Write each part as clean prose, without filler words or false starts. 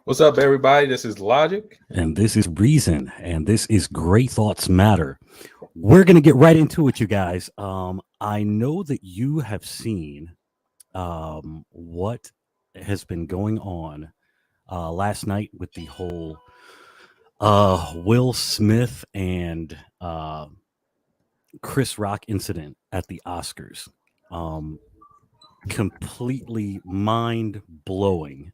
What's up, everybody? This is Logic. And this is Reason, and this is Great Thoughts Matter. We're going to get right into it, you guys. I know that you have seen what has been going on last night with the whole Will Smith and Chris Rock incident at the Oscars. Completely mind blowing.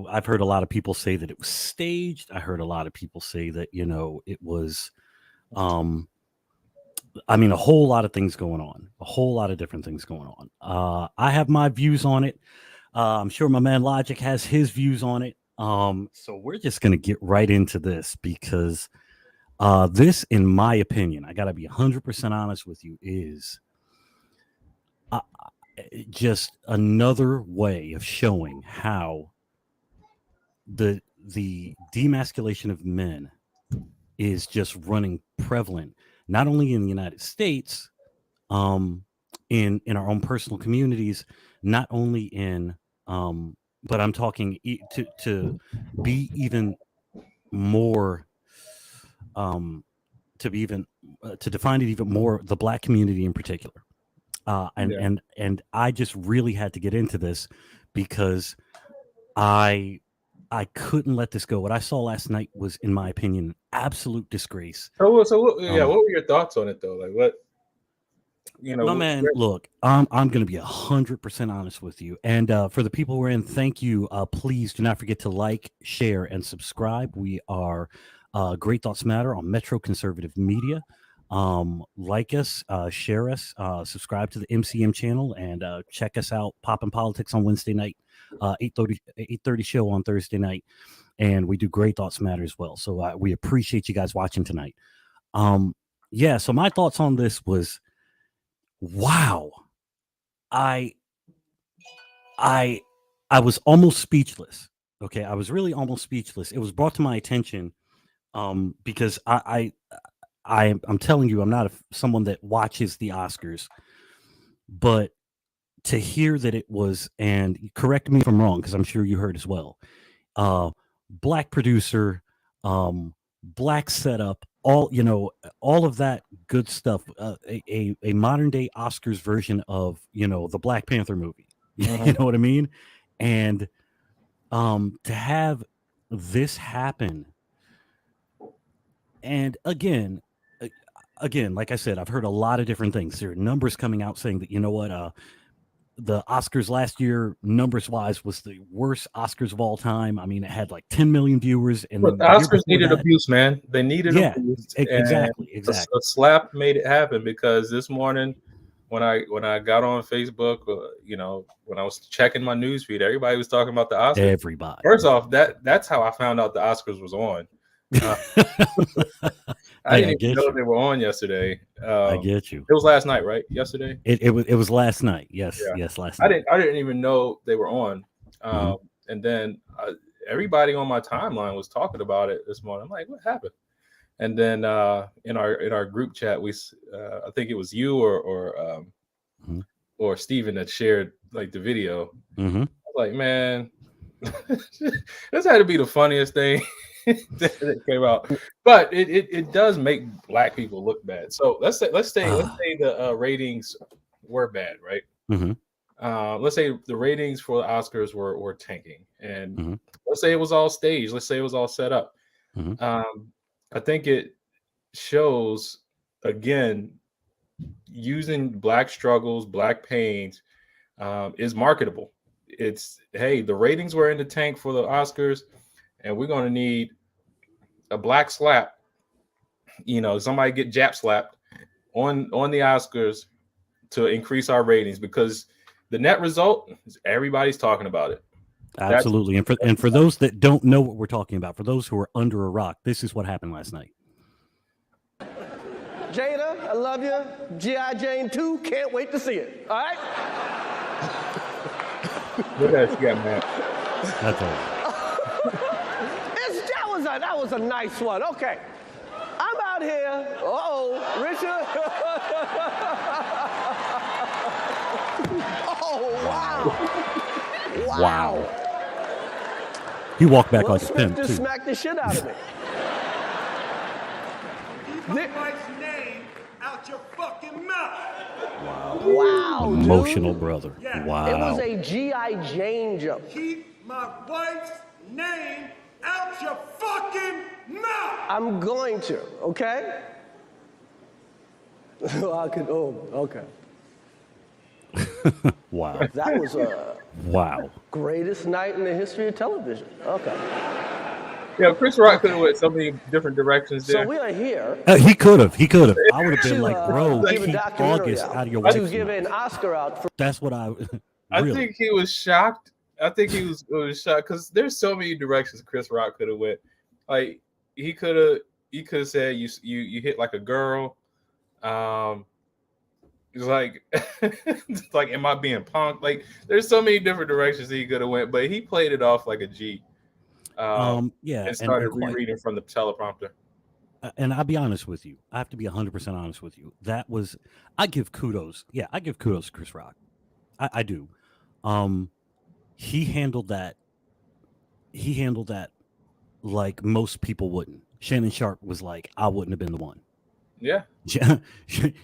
I've heard a lot of people say that it was staged. I heard a lot of people say that, it was, a whole lot of things going on, a whole lot of different things going on. I have my views on it. I'm sure my man Logic has his views on it. So we're just going to get right into this because this, in my opinion, I got to be 100% honest with you, is just another way of showing how the demasculation of men is just running prevalent, not only in the United States, in our own personal communities, not only in, but I'm talking to be even more, to be even to define it even more, the Black community in particular, and I just really had to get into this because I couldn't let this go. What I saw last night was, in my opinion, absolute disgrace. What were your thoughts on it, though? Like, what, my man, look, I'm going to be 100% honest with you. And for the people who are in, thank you. Please do not forget to like, share, and subscribe. We are Great Thoughts Matter on Metro Conservative Media. Like us, share us, subscribe to the MCM channel, and check us out. Poppin' Politics on Wednesday night. 8:30 show on Thursday night, and we do Great Thoughts Matter as well. So we appreciate you guys watching tonight. So my thoughts on this was, wow, I was almost speechless. Okay, I was really almost speechless. It was brought to my attention because I'm telling you, I'm not someone that watches the Oscars, but to hear that it was, and correct me if I'm wrong, because I'm sure you heard as well, Black producer, Black setup, all of that good stuff, a modern day Oscars version of the Black Panther movie. You know what I mean? And to have this happen, and again, like I said, I've heard a lot of different things. There are numbers coming out saying that the Oscars last year, numbers wise, was the worst Oscars of all time. I mean, it had like 10 million viewers, and the Oscars needed abuse, man. They needed abuse. Exactly. A slap made it happen, because this morning, when I got on Facebook, when I was checking my newsfeed, everybody was talking about the Oscars. Everybody. First off, that's how I found out the Oscars was on. I didn't even know they were on yesterday. I get you. It was last night, right? Yesterday. It was last night. Yes, yes, last night. I didn't even know they were on. And then everybody on my timeline was talking about it this morning. I'm like, what happened? And then in our group chat, we I think it was you or Steven that shared like the video. I was like, man, this had to be the funniest thing that came out. But it does make Black people look bad. So let's say the ratings were bad, right? Let's say the ratings for the Oscars were tanking, and let's say it was all staged. Let's say it was all set up. I think it shows, again, using Black struggles, Black pains is marketable. It's, hey, the ratings were in the tank for the Oscars, and we're going to need a Black slap. Somebody get Jap slapped on the Oscars to increase our ratings, because the net result is everybody's talking about it. Absolutely. And for those that don't know what we're talking about, for those who are under a rock, this is what happened last night. Jada, I love you. G.I. Jane 2, can't wait to see it. All right? What else you got, man? That's all. That was a nice one. Okay. I'm out here. Richard. Oh, wow. Wow. He walked back Will like a Smith pimp just too. smacked the shit out of me. Keep my wife's name out your fucking mouth. Wow, Emotional dude. brother. Yeah. Wow. It was a G.I. Jane jump. Keep my wife's name out your fucking mouth. I'm going to, okay? Okay. Wow. That was a Wow. greatest night in the history of television. Okay. Yeah, Chris Rock could have went so many different directions So there. we are here He could have. I would have been to like, bro, give a keep documentary August out of your out, to wife's give mouth. an Oscar out for. That's what I I really. think he was shocked. I think he was shocked because there's so many directions Chris Rock could have went. Like he could have said you hit like a girl. It's like it's like, am I being punked? Like there's so many different directions he could have went, but he played it off like a G. Yeah, And started quite, rereading from the teleprompter. and I'll be honest with you. I have to be 100% honest with you. That was, I give kudos. Yeah, I give kudos to Chris Rock. I do. He handled that. He handled that like most people wouldn't. Shannon Sharp was like, I wouldn't have been the one. Yeah. You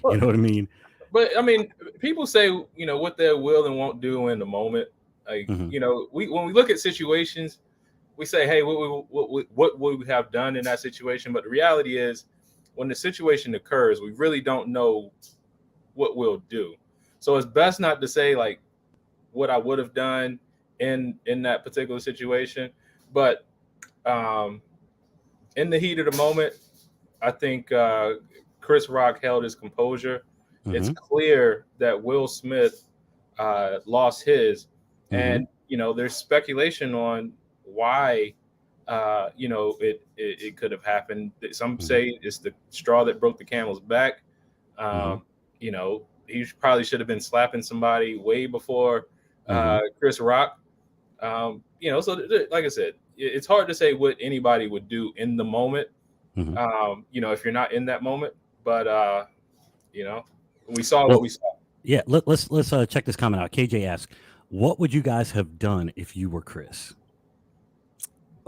know what I mean? But I mean, people say, what they will and won't do in the moment. Like, Mhm. when we look at situations, we say, hey, what would we have done in that situation? But the reality is, when the situation occurs, we really don't know what we'll do. So it's best not to say like what I would have done in that particular situation. But in the heat of the moment, I think Chris Rock held his composure. It's clear that Will Smith lost his, and there's speculation on why it could have happened. Some say it's the straw that broke the camel's back. He probably should have been slapping somebody way before Chris Rock. So like I said, it's hard to say what anybody would do in the moment. If you're not in that moment, but we saw what we saw. Yeah, let's check this comment out. KJ asks, "What would you guys have done if you were Chris?"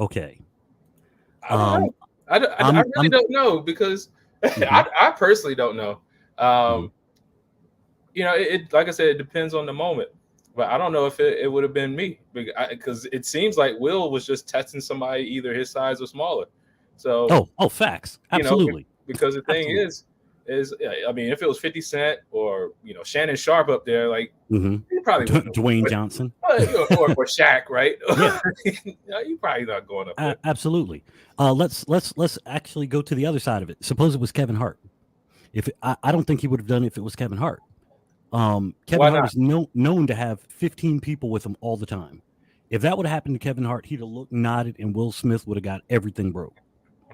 Okay, I don't know. I really don't know because I personally don't know. It like I said, it depends on the moment. But I don't know if it would have been me because it seems like Will was just testing somebody either his size or smaller. So facts, absolutely. Because the thing is I mean, if it was 50 Cent or Shannon Sharp up there, like you probably wouldn't. Dwayne Johnson or Shaq, right? You probably not going up there. Absolutely. Let's actually go to the other side of it. Suppose it was Kevin Hart. I don't think he would have done it if it was Kevin Hart. Kevin Hart is known to have 15 people with him all the time. If that would have happened to Kevin Hart, he'd have looked, nodded, and Will Smith would have got everything broke.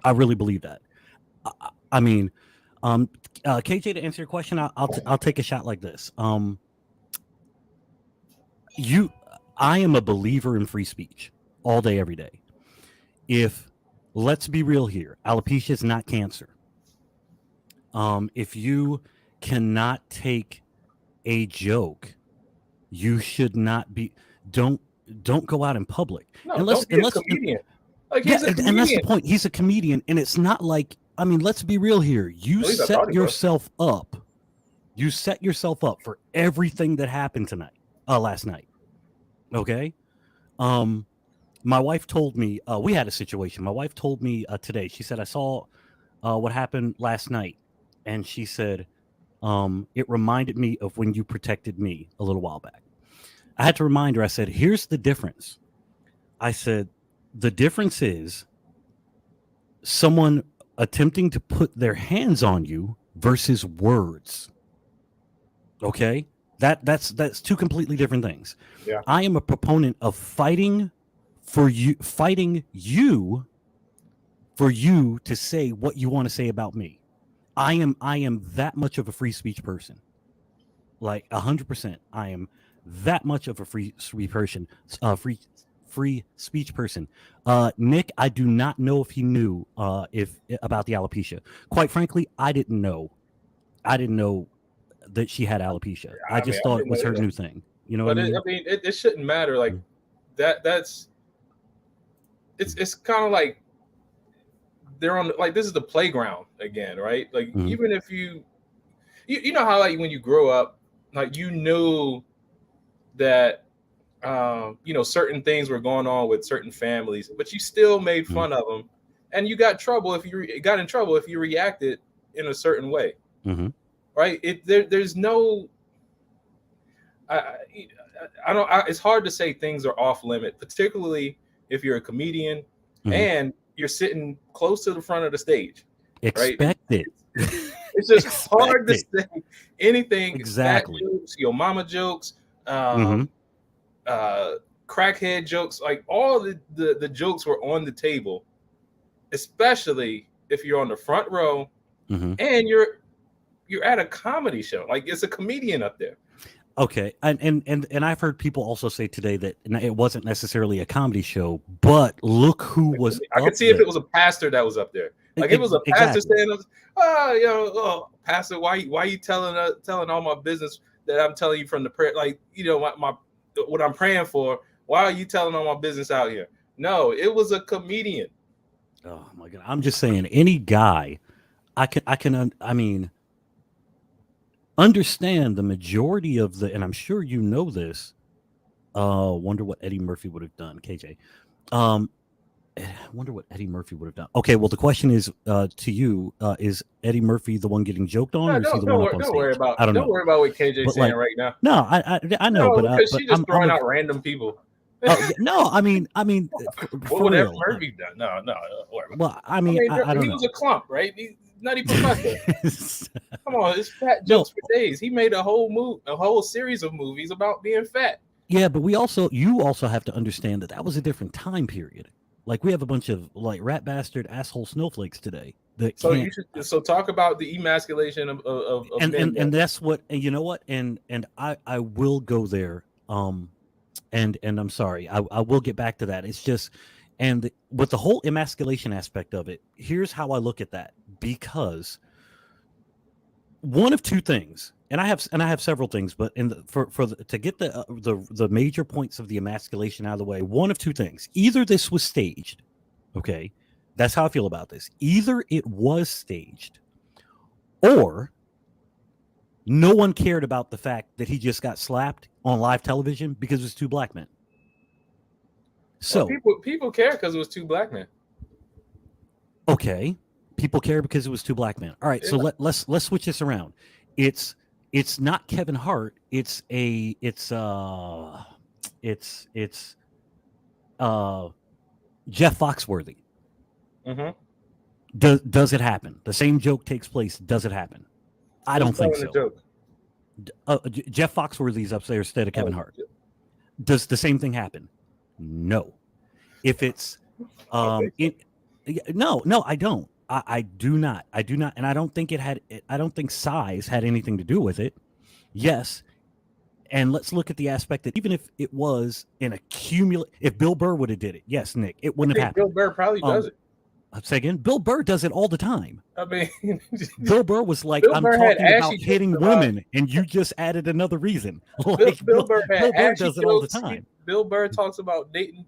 I really believe that. I mean, KJ, to answer your question, I'll take a shot like this. I am a believer in free speech all day, every day. Let's be real here, alopecia is not cancer. If you cannot take a joke, you should not be. Don't go out in public. No, don't be a comedian. And that's the point. He's a comedian, and it's not like. I mean, let's be real here. You set yourself up. You set yourself up for everything that happened last night. Okay. My wife told me we had a situation. My wife told me today. She said, I saw what happened last night, and she said it reminded me of when you protected me a little while back. I had to remind her. I said, here's the difference. I said, the difference is someone attempting to put their hands on you versus words. Okay, that's two completely different things. Yeah. I am a proponent of fighting you to say what you want to say about me. I am that much of a free speech person. Like 100%. I am that much of a free speech person. Nick, I do not know if he knew about the alopecia. Quite frankly, I didn't know that she had alopecia. I just thought it was her new thing. You know what I mean? I mean, it shouldn't matter. Like that's it's kind of like they're on like this is the playground again, right? Like even if you know how like when you grow up, like you knew that certain things were going on with certain families, but you still made fun of them, and you got in trouble if you reacted in a certain way, right? There's no, I don't. It's hard to say things are off limit, particularly if you're a comedian and you're sitting close to the front of the stage. Expect right? it. It's just hard to say anything. Exactly. Fat jokes, your mama jokes, crackhead jokes, like all the jokes were on the table, especially if you're on the front row and you're at a comedy show. Like it's a comedian up there. Okay, and I've heard people also say today that it wasn't necessarily a comedy show, but look who was. I could see if it was a pastor that was up there. Like it was a pastor saying, pastor, why you telling all my business that I'm telling you from the prayer? Like my what I'm praying for. Why are you telling all my business out here? No, it was a comedian. Oh my God, I'm just saying, any guy, I mean. Understand the majority of and I'm sure you know this. Wonder what Eddie Murphy would have done, KJ. Wonder what Eddie Murphy would have done. Okay, well the question is to you: is Eddie Murphy the one getting joked on, or is he the one up on stage? I don't know. Don't worry about what KJ's saying right now. No, I know, because she's just throwing out random people. No, I mean, what would Eddie Murphy done? No. Well, I mean, I don't know. He was a clump, right? Nutty Professor. Come on, it's fat jokes for days. He made a whole series of movies about being fat. Yeah, but you also have to understand that was a different time period. Like we have a bunch of like rat bastard asshole snowflakes today. So talk about the emasculation of men. And that's what, and you know what, and I will go there. And I'm sorry, I will get back to that. It's just, and with the whole emasculation aspect of it, here's how I look at that. Because one of two things, and I have several things, but to get the major points of the emasculation out of the way, one of two things: either this was staged, okay, that's how I feel about this. Either it was staged, or no one cared about the fact that he just got slapped on live television because it was two black men. So people care because it was two black men. Okay. People care because it was two black men. All right, so let's switch this around. It's not Kevin Hart. It's Jeff Foxworthy. Does it happen? The same joke takes place. Does it happen? I don't think so. Jeff Foxworthy's upstairs instead of Kevin Hart. Does the same thing happen? No. If it's no, I don't. I do not, and I don't think I don't think size had anything to do with it. Yes, and let's look at the aspect that even if it was if Bill Burr would have did it, yes, Nick, it wouldn't have happened. Bill Burr probably does it. Say again, Bill Burr does it all the time. I mean, Bill Burr was like, I'm talking about hitting women, and you just added another reason. Like, Bill Burr does it all the time. Bill Burr talks about dating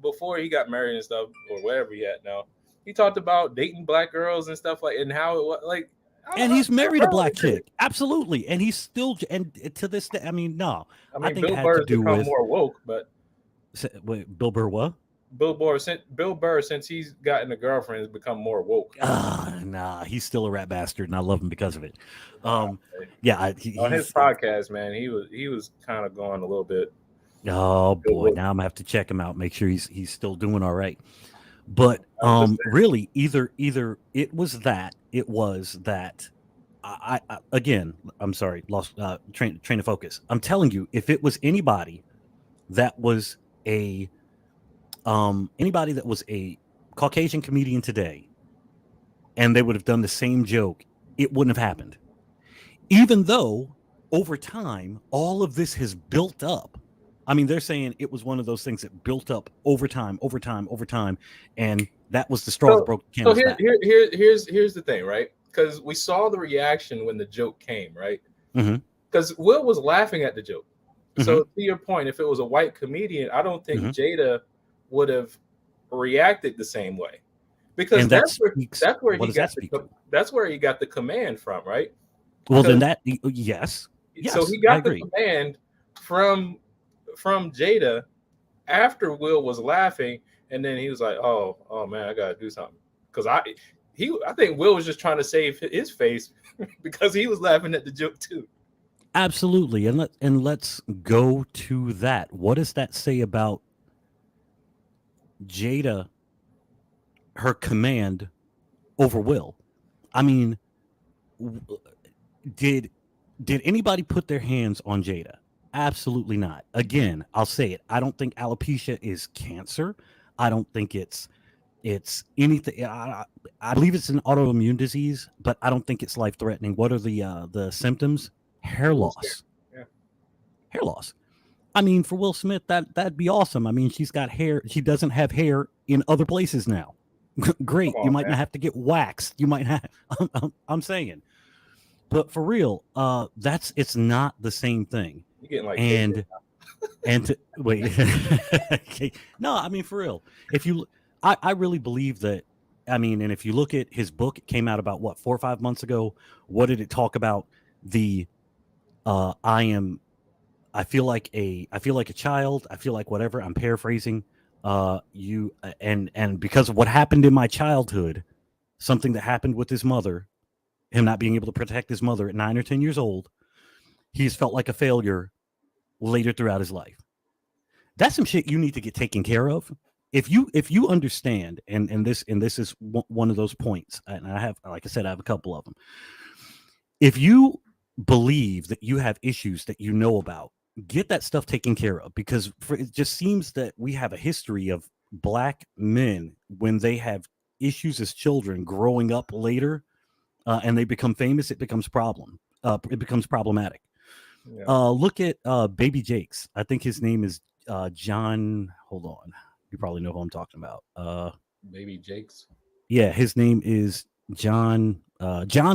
before he got married and stuff, or wherever he at now. He talked about dating black girls and stuff and how it was like. And he's married a black chick, absolutely, and he's still to this day. I mean, no, I think Bill Burr's become more woke, but wait, Bill Burr what? Bill Burr, since he's gotten a girlfriend, has become more woke. Nah, he's still a rat bastard, and I love him because of it. Yeah, on his podcast, man, he was kind of going a little bit. Oh boy, now I'm gonna have to check him out, make sure he's still doing all right. But really, either it was that. I again, I'm sorry, lost train of focus. I'm telling you, if it was anybody that was a Caucasian comedian today, and they would have done the same joke, it wouldn't have happened. Even though over time, all of this has built up. I mean, they're saying it was one of those things that built up over time, and that was the straw that broke the camel's back. Here's the thing, right? Because we saw the reaction when the joke came, right? Because Will was laughing at the joke. So to your point, if it was a white comedian, I don't think Jada would have reacted the same way, because And that's where what he does got that speak the to? that's where he got the command from, right? Well, then Because yes, so yes, he I got the agree. command from Jada after Will was laughing, and then he was like, "Oh man, I gotta do something," because I think Will was just trying to save his face because he was laughing at the joke too. Absolutely. And let's go to that. What does that say about Jada, her command over Will? I mean, did anybody put their hands on Jada? Absolutely not. Again, I'll say it. I don't think alopecia is cancer. I don't think it's anything. I believe it's an autoimmune disease, but I don't think it's life threatening. What are the symptoms? Hair loss. Yeah. Hair loss. I mean, for Will Smith, that'd be awesome. I mean, she's got hair. She doesn't have hair in other places now. Great. Come You on, might man. not have to get waxed. You might have. I'm saying, but for real, it's not the same thing. You're getting like And wait, okay. No, I mean, for real. If you, I really believe that. I mean, and if you look at his book, it came out about 4 or 5 months ago. What did it talk about? I feel like a child. I feel like whatever. I'm paraphrasing. And because of what happened in my childhood, something that happened with his mother, him not being able to protect his mother at 9 or 10 years old, he's felt like a failure later throughout his life. That's some shit you need to get taken care of. If you understand, and this is one of those points, and I have, like I said, I have a couple of them. If you believe that you have issues that you know about, get that stuff taken care of, because it just seems that we have a history of black men, when they have issues as children, growing up later, and they become famous, it becomes problematic. Yeah. Look at Baby Jake's. I think his name is John. Hold on, you probably know who I'm talking about. Baby Jake's. Yeah, his name is John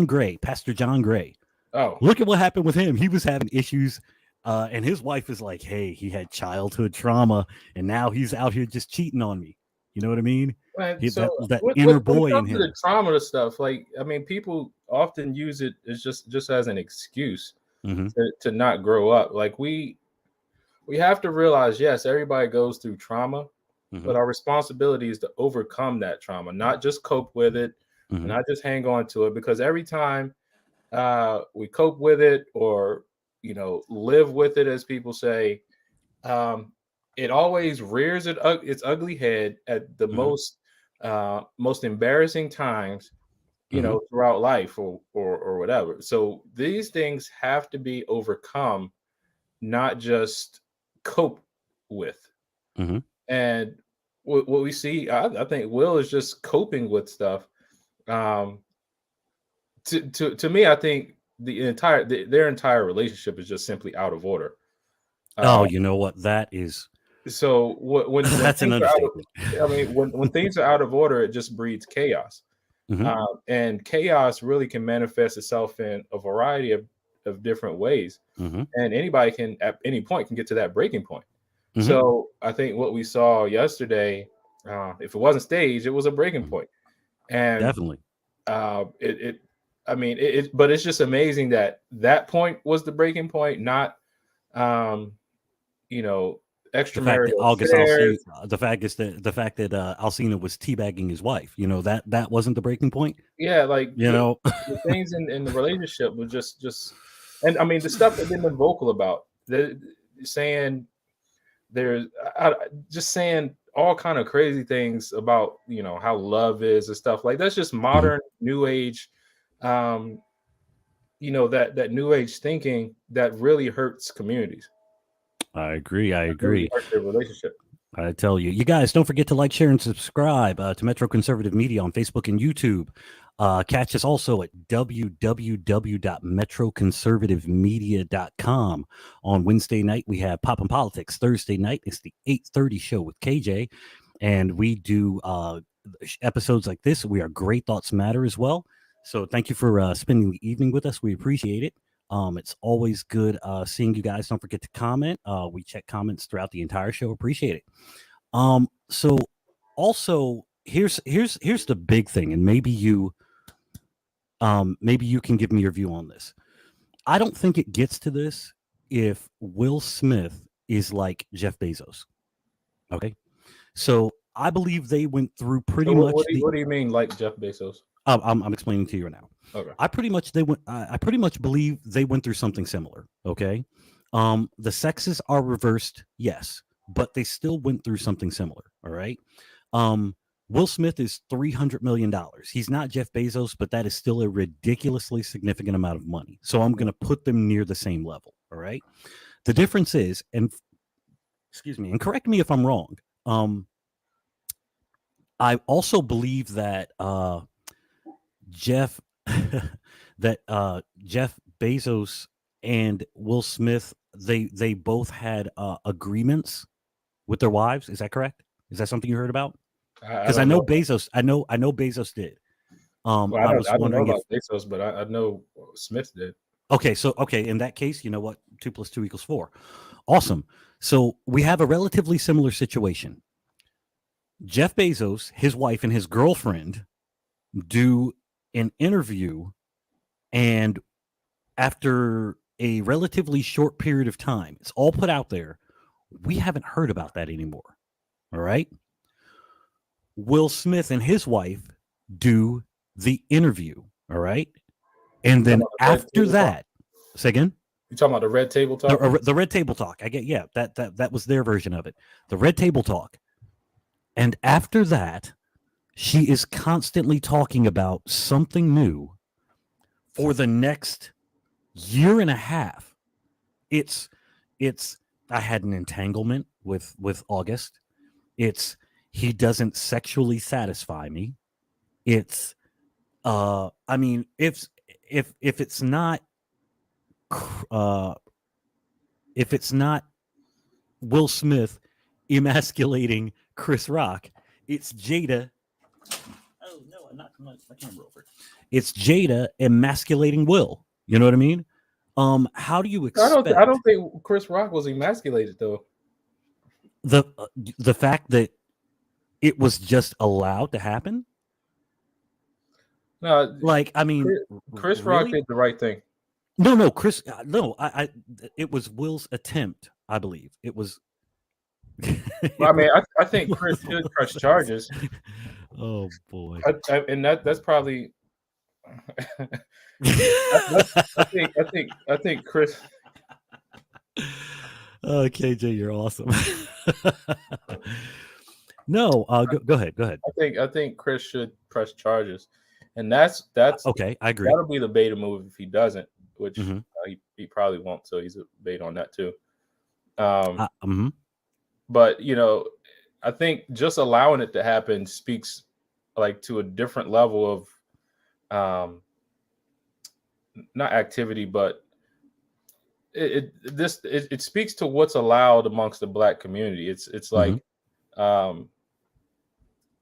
Gray, Pastor John Gray. Oh, Look at what happened with him. He was having issues, and his wife is like, "Hey, he had childhood trauma, and now he's out here just cheating on me." You know what I mean? man. So That when inner it boy in comes to him. the trauma stuff, like, I mean, people often use it as just as an excuse Mm-hmm. to not grow up. Like, we have to realize, yes, everybody goes through trauma, Mm-hmm. but our responsibility is to overcome that trauma, not just cope with it, Mm-hmm. and not just hang on to it. Because every time we cope with it, or live with it, as people say, it always rears its ugly head at the Mm-hmm. most embarrassing times, Mm-hmm. throughout life, or whatever. So these things have to be overcome, not just cope with. Mm-hmm. And what we see, I think Will is just coping with stuff. Um, to me, I think their entire relationship is just simply out of order. Uh, Oh, you know what? That is so when that's an things are out of, understatement. I mean, when things are out of order, it just breeds chaos. Mm-hmm. And chaos really can manifest itself in a variety of different ways. Mm-hmm. And anybody can, at any point, can get to that breaking point. Mm-hmm. So I think what we saw yesterday, if it wasn't staged, it was a breaking point. And Definitely. but it's just amazing that point was the breaking point, not The fact that extramarital August affairs. Alsina, the fact that Alsina was teabagging his wife, that wasn't the breaking point. Yeah, like You know, the things in the relationship was just, and I mean, the stuff that they've been vocal about, saying there's just saying all kind of crazy things about how love is and stuff like that's just modern new age, that new age thinking that really hurts communities. I agree. Really hurts their relationship. I tell you, you guys, don't forget to like, share, and subscribe to Metro Conservative Media on Facebook and YouTube. Catch us also at www.metroconservativemedia.com. On Wednesday night, we have Pop and Politics. Thursday night, it's the 8:30 show with KJ. And we do episodes like this. We are Great Thoughts Matter as well. So thank you for spending the evening with us. We appreciate it. It's always good seeing you guys. Don't forget to comment. We check comments throughout the entire show. Appreciate it. So also, here's the big thing, and maybe you can give me your view on this. I don't think it gets to this if Will Smith is like Jeff Bezos. Okay, so I believe they went through pretty So much. what do you mean, like Jeff Bezos? I'm explaining to you now. Okay. I pretty much believe they went through something similar. Okay, the sexes are reversed, yes, but they still went through something similar. All right. Will Smith is $300 million. He's not Jeff Bezos, but that is still a ridiculously significant amount of money. So I'm going to put them near the same level. All right. The difference is, and excuse me, and correct me if I'm wrong. I also believe that Jeff Jeff Bezos and Will Smith, they both had agreements with their wives. Is that correct? Is that something you heard about? Because I know Bezos. I know Bezos did. Well, I was I don't know wondering about Bezos, but I know Smith did. Okay, so in that case, you know what? 2 + 2 = 4. Awesome. So we have a relatively similar situation. Jeff Bezos, his wife, and his girlfriend do an interview, and after a relatively short period of time, it's all put out there. We haven't heard about that anymore. All right. Will Smith and his wife do the interview. All right. And then after that, say again. You talking about the red table talk? The red table talk. I get, yeah, that was their version of it. The red table talk. And after that, she is constantly talking about something new for the next year and a half. It's I had an entanglement with August. It's he doesn't sexually satisfy me. It's I mean, if it's not Will Smith emasculating Chris Rock, it's Jada. Oh no, I knocked my camera over. It's Jada emasculating Will. You know what I mean? How do you expect? I don't think Chris Rock was emasculated though. The fact that it was just allowed to happen. No, like I mean, Chris really? Rock did the right thing. No, Chris. No, it was Will's attempt. I believe it was. I mean, I think Chris should press charges. Oh boy! And that's probably. I think Chris. KJ, you're awesome. No, go ahead. I think Chris should press charges, and that's okay. I agree. That'll be the beta move if he doesn't, which he probably won't. So he's a bait on that too. But you know, I think just allowing it to happen speaks like to a different level of not activity, but it speaks to what's allowed amongst the Black community. It's like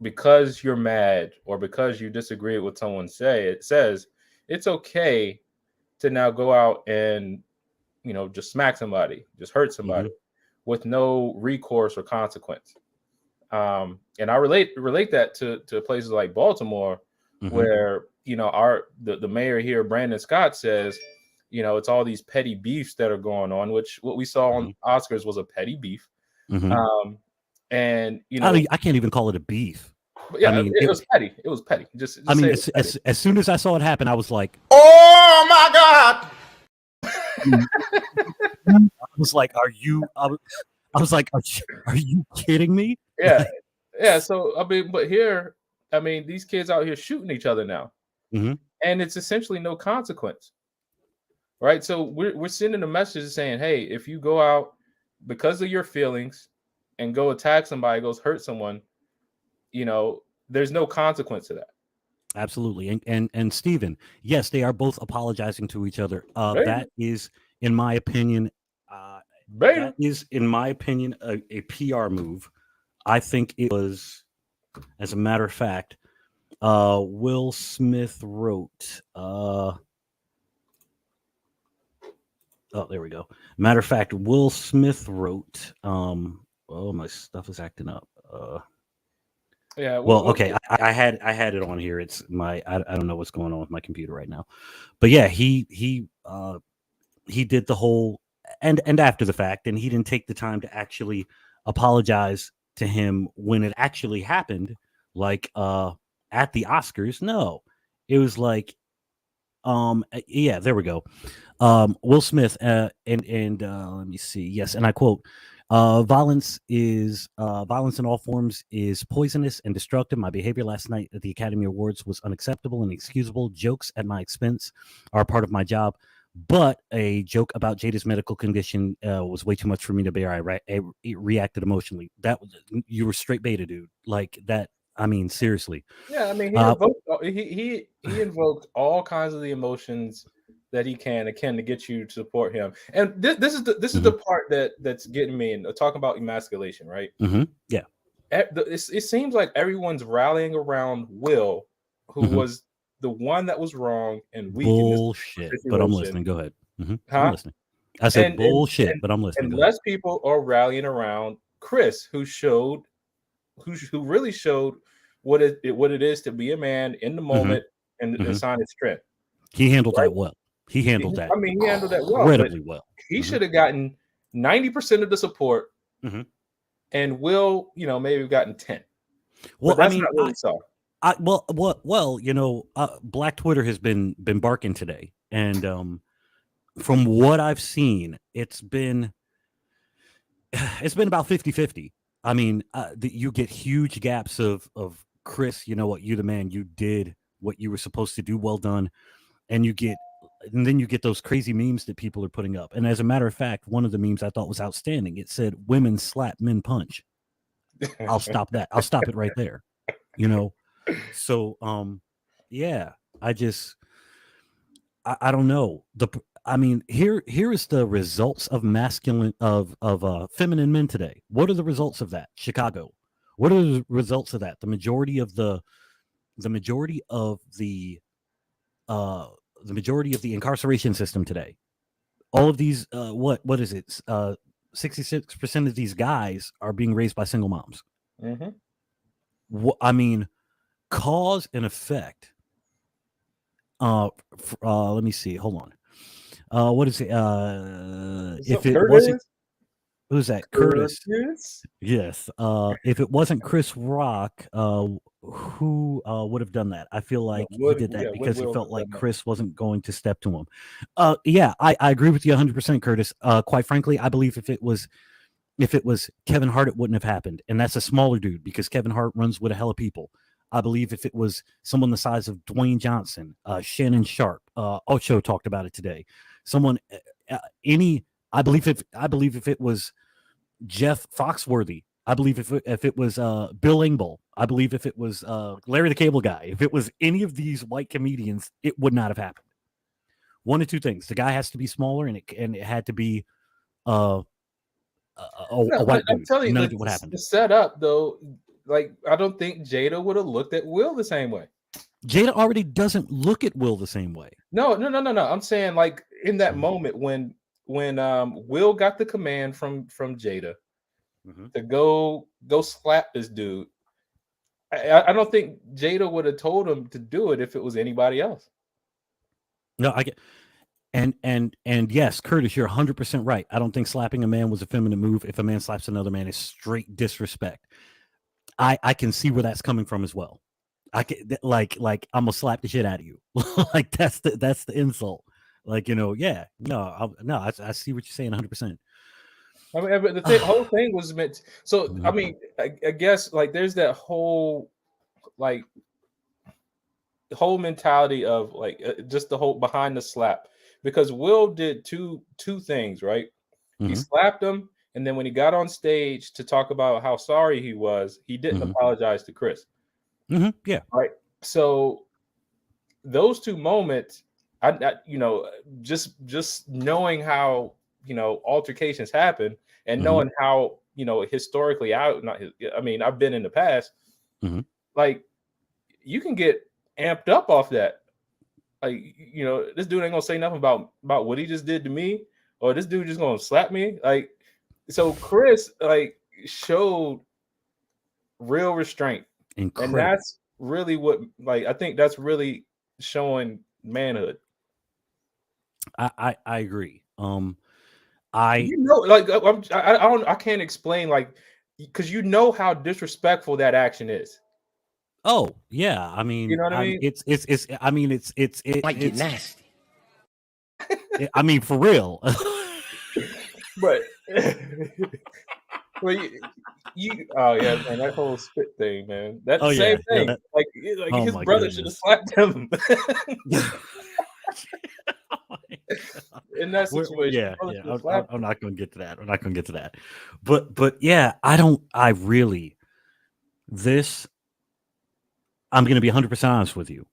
because you're mad or because you disagree with what someone says it's okay to now go out and, you know, just smack somebody, just hurt somebody with no recourse or consequence. And I relate that to places like Baltimore, where, you know, the mayor here, Brandon Scott, says, you know, it's all these petty beefs that are going on, which what we saw on Oscars was a petty beef. And you know, I can't even call it a beef. Yeah, I mean, it was petty. It was petty. Just I mean, as soon as I saw it happen, I was like, "Oh my God!" I was like, "Are you?" I was like, "Are you kidding me?" Yeah, yeah. So I mean, but here, I mean, these kids out here shooting each other now, and it's essentially no consequence, right? So we're sending a message saying, "Hey, if you go out because of your feelings and go attack somebody, goes hurt someone, you know, there's no consequence to that." Absolutely. And Steven, yes, they are both apologizing to each other. That is, in my opinion, a PR move. I think it was, as a matter of fact, Will Smith wrote, oh, there we go. Matter of fact, Will Smith wrote, oh, my stuff is acting up. Yeah. Well, okay, I had it on here. It's I don't know what's going on with my computer right now, but yeah, he did the whole and after the fact, and he didn't take the time to actually apologize to him when it actually happened, like at the Oscars. No, it was like yeah, there we go. Will Smith and let me see. Yes, and I quote: violence in all forms is poisonous and destructive. My behavior last night at the Academy Awards was unacceptable and inexcusable. Jokes at my expense are a part of my job, but a joke about Jada's medical condition was way too much for me to bear. I reacted emotionally. You were straight beta, dude. Like that. I mean, seriously. Yeah, I mean, he invoked all kinds of the emotions that he can to get you to support him. And this is the part that's getting me in talking about emasculation, right? Yeah. It seems like everyone's rallying around Will, who was the one that was wrong and weak in this Bullshit. situation. But I'm listening. Go ahead. I'm Huh? listening. I said bullshit, but I'm listening. And Go less people are rallying around Chris, who really showed what it is to be a man in the moment and sign his strength. He handled Right? that well. He handled that. I mean, he handled that well, but incredibly well. he should have gotten 90% of the support, and Will, maybe gotten 10. Well, But that's not what we saw. Well, Black Twitter has been barking today, and from what I've seen, it's been about 50-50. I mean, you get huge gaps of Chris, you know what, you the man, you did what you were supposed to do, well done, and then you get those crazy memes that people are putting up. And as a matter of fact, one of the memes I thought was outstanding. It said, "Women slap, men punch." I'll stop that. I'll stop it right there. So yeah, I don't know. I mean, here is the results of masculine of feminine men today. What are the results of that? Chicago. What are the results of that? The majority of the incarceration system today. All of these what is it? 66% of these guys are being raised by single moms. I mean, cause and effect. Let me see. Hold on. What is it? If it wasn't, who's that? Curtis. Yes. If it wasn't Chris Rock, who would have done that? I feel like he did that because he felt like Chris wasn't going to step to him. Yeah, I agree with you 100%, Curtis. Quite frankly, I believe if it was Kevin Hart, it wouldn't have happened. And that's a smaller dude because Kevin Hart runs with a hell of people. I believe if it was someone the size of Dwayne Johnson, Shannon Sharp, Ocho talked about it today. Someone, I believe if it was Jeff Foxworthy, I believe if it was Bill Engvall, I believe if it was Larry the Cable Guy, if it was any of these white comedians, it would not have happened. One of two things: the guy has to be smaller, and it had to be a white dude. I'm telling you, none of it would happen. The setup though, like I don't think Jada would have looked at Will the same way. Jada already doesn't look at Will the same way. No. I'm saying like in that moment when Will got the command from Jada to go slap this dude, I don't think Jada would have told him to do it if it was anybody else. No, I get. And yes, Curtis, you're 100% right. I don't think slapping a man was a feminine move. If a man slaps another man, it's straight disrespect. I can see where that's coming from as well. I can like I'm gonna slap the shit out of you. Like that's the insult. Like yeah, I see what you're saying 100%. I mean, but the whole thing was meant. So I mean, I guess like there's that whole like whole mentality of like just the whole behind the slap, because Will did two things, right? He slapped him, and then when he got on stage to talk about how sorry he was, he didn't apologize to Chris. Yeah. Right. So those two moments, I just knowing how altercations happen and knowing how historically I've been in the past, like you can get amped up off that. Like this dude ain't gonna say nothing about what he just did to me, or this dude just gonna slap me. Like so, Chris like showed real restraint. Incredible. And that's really what, like, I think that's really showing manhood. I agree. You know, like I can't explain, like, because you know how disrespectful that action is. Oh yeah, I You mean, know what I mean? it's I mean Might get nasty. I mean for real. But well, oh yeah, man, that whole spit thing, man. That Oh same yeah, yeah. thing. Like Oh his my brother should have goodness. slapped him Oh my God. in that situation. Yeah, His brother yeah. should have slapped I'm him. not going to get to that. I'm not going to get to that. But yeah, I really this. I'm going to be 100% honest with you.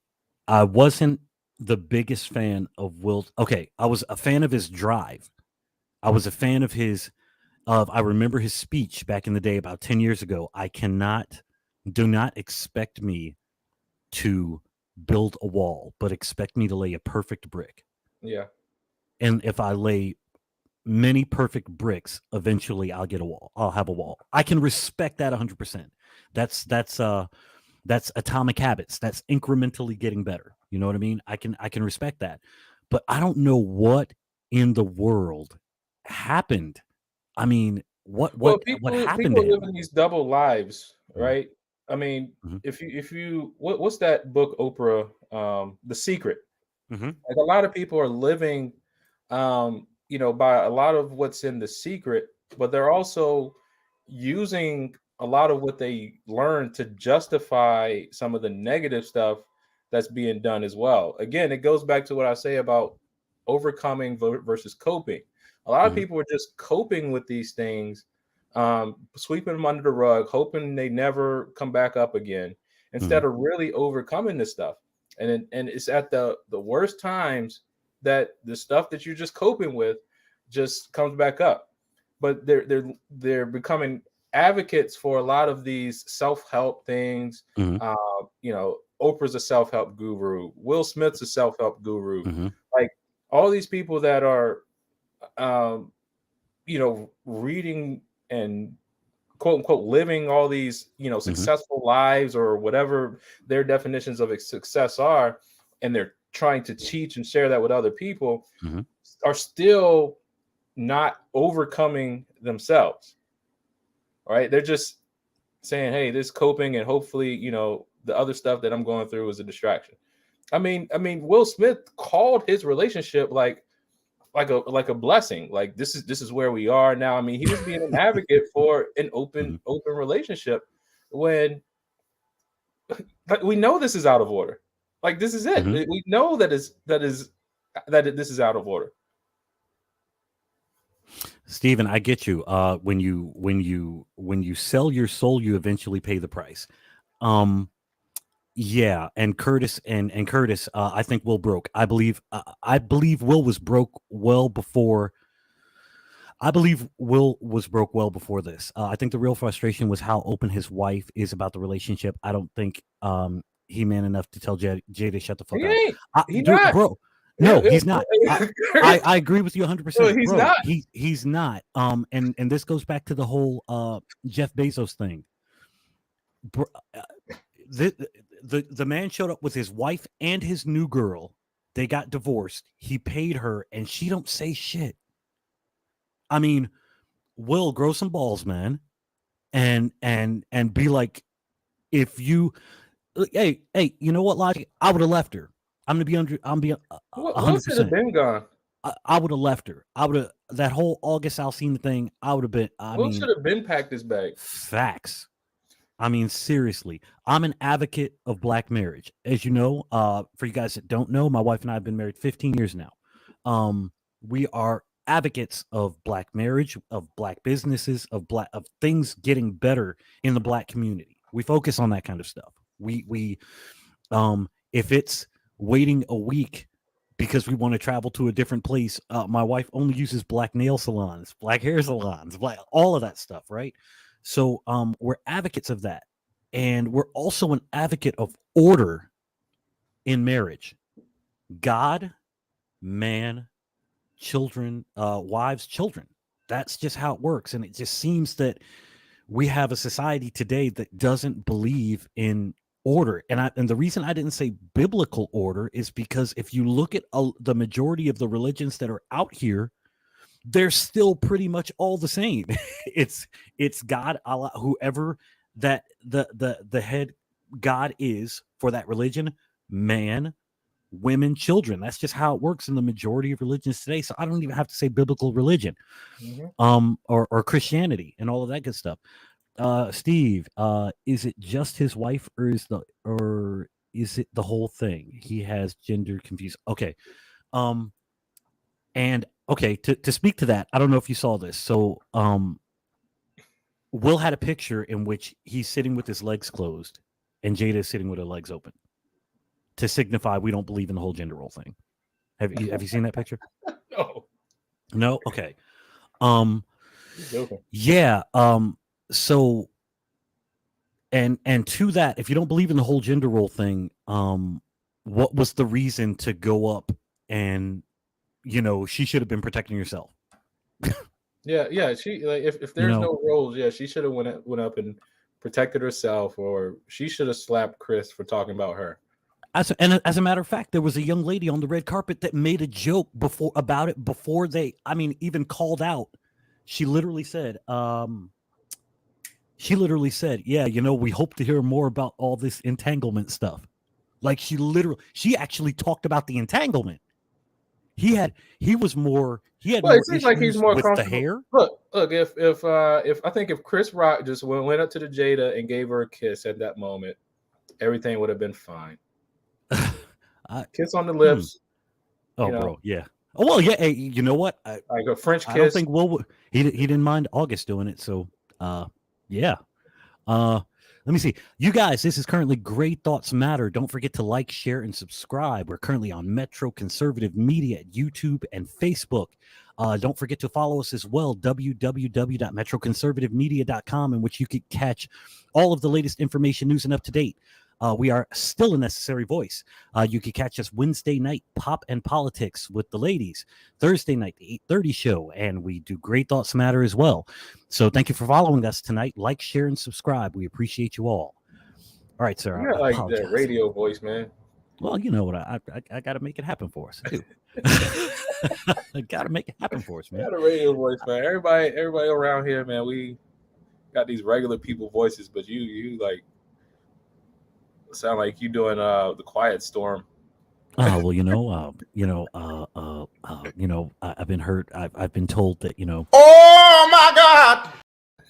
I wasn't the biggest fan of Will. Okay, I was a fan of his drive. I was a fan of his. I remember his speech back in the day about 10 years ago. Do not expect me to build a wall, but expect me to lay a perfect brick. Yeah. And if I lay many perfect bricks, eventually I'll get a wall. I'll have a wall. I can respect that 100%. That's atomic habits. That's incrementally getting better. You know what I mean? I can respect that. But I don't know what in the world happened. I mean, what Well, happened to people live him? in these double lives, Mhm, right? I mean, mhm, if you what's that book, Oprah, The Secret? mhm, Like, a lot of people are living, by a lot of what's in The Secret, but they're also using a lot of what they learned to justify some of the negative stuff that's being done as well. Again, it goes back to what I say about overcoming versus coping. A lot of mhm, people are just coping with these things, sweeping them under the rug, hoping they never come back up again, mhm, instead of really overcoming this stuff. And it's at the worst times that the stuff that you're just coping with just comes back up. But they're becoming advocates for a lot of these self-help things. mhm, Oprah's a self-help guru, Will Smith's a self-help guru. mhm, Like, all these people that are um, reading and quote unquote living all these mhm, successful lives, or whatever their definitions of success are, and they're trying to teach and share that with other people, mhm. are still not overcoming themselves. Right? They're just saying, hey, this coping, and hopefully the other stuff that I'm going through is a distraction. I mean Will Smith called his relationship like a blessing. Like, this is where we are now. I mean, he was being an advocate for an open Mhm, open relationship when, like, we know this is out of order. Like, this is it. mhm. We know this is out of order. Steven, I get you. When you sell your soul, you eventually pay the price. Um, yeah, and Curtis, I think Will broke. I believe Will was broke well before. I believe Will was broke well before this. I think the real frustration was how open his wife is about the relationship. I don't think he man enough to tell Jay to shut the fuck He up. ain't. He Dude, not. bro, no, he's not. I agree with you No, 100%, he's bro. not. He's not. And this goes back to the whole Jeff Bezos thing. Bro, the, the man showed up with his wife and his new girl. They got divorced. He paid her, and she don't say shit. I mean, Will, grow some balls, man, and be like, if you, hey, you know what, Logic? I would have left her. I'm be Will should have 100%. been gone. I would have left her. I would have that whole August Alsina thing. I would have been. I Will mean, should have been packed his bag. facts. I mean, seriously, I'm an advocate of black marriage. As you know, for you guys that don't know, my wife and I have been married 15 years now. We are advocates of black marriage, of black businesses, of things getting better in the black community. We focus on that kind of stuff. If it's waiting a week because we want to travel to a different place, my wife only uses black nail salons, black hair salons, all of that stuff, right? So we're advocates of that. And we're also an advocate of order in marriage. God, man, children, wives, children. That's just how it works. And it just seems that we have a society today that doesn't believe in order. And the reason I didn't say biblical order is because if you look at the majority of the religions that are out here, they're still pretty much all the same. it's God, Allah, whoever that the head God is for that religion, man, women, children. That's just how it works in the majority of religions today. So I don't even have to say biblical religion, or Christianity and all of that good stuff. Steve, is it just his wife, or is it the whole thing? He has gender confused. Okay. And okay, to speak to that, I don't know if you saw this. So Will had a picture in which he's sitting with his legs closed and Jada is sitting with her legs open to signify we don't believe in the whole gender role thing. Have you seen that picture? No. No? Okay. Joking. Yeah. So and to that, if you don't believe in the whole gender role thing, what was the reason to go up and, she should have been protecting herself? Yeah. She like if there's no roles, yeah, she should have went up and protected herself, or she should have slapped Chris for talking about her. As a matter of fact, there was a young lady on the red carpet that made a joke about it before they, even called out. She literally said, yeah, we hope to hear more about all this entanglement stuff. Like she actually talked about the entanglement. He had more it seems like he's more with comfortable. the hair. Look, if I think if Chris Rock just went up to the Jada and gave her a kiss at that moment, everything would have been fine. Kiss on the lips. Bro, yeah. Oh well, yeah. Hey, you know what? Like a French kiss. I don't think Will. He didn't mind August doing it. So, yeah. Let me see. You guys, this is currently Great Thoughts Matter. Don't forget to like, share, and subscribe. We're currently on Metro Conservative Media at YouTube and Facebook. Don't forget to follow us as well, www.metroconservativemedia.com, in which you can catch all of the latest information, news, and up to date. We are still a necessary voice. You can catch us Wednesday night, Pop and Politics with the ladies. Thursday night, the 8:30 show, and we do Great Thoughts Matter as well. So thank you for following us tonight. Like, share, and subscribe. We appreciate you all. All right, sir. You got like that radio voice, man. Well, you know what? I got to make it happen for us. I do. I got to make it happen for us, man. You got a radio voice, man. Everybody around here, man, we got these regular people voices, but you like sound like you doing the Quiet Storm. Oh well, I've been hurt. I've been told that Oh my God!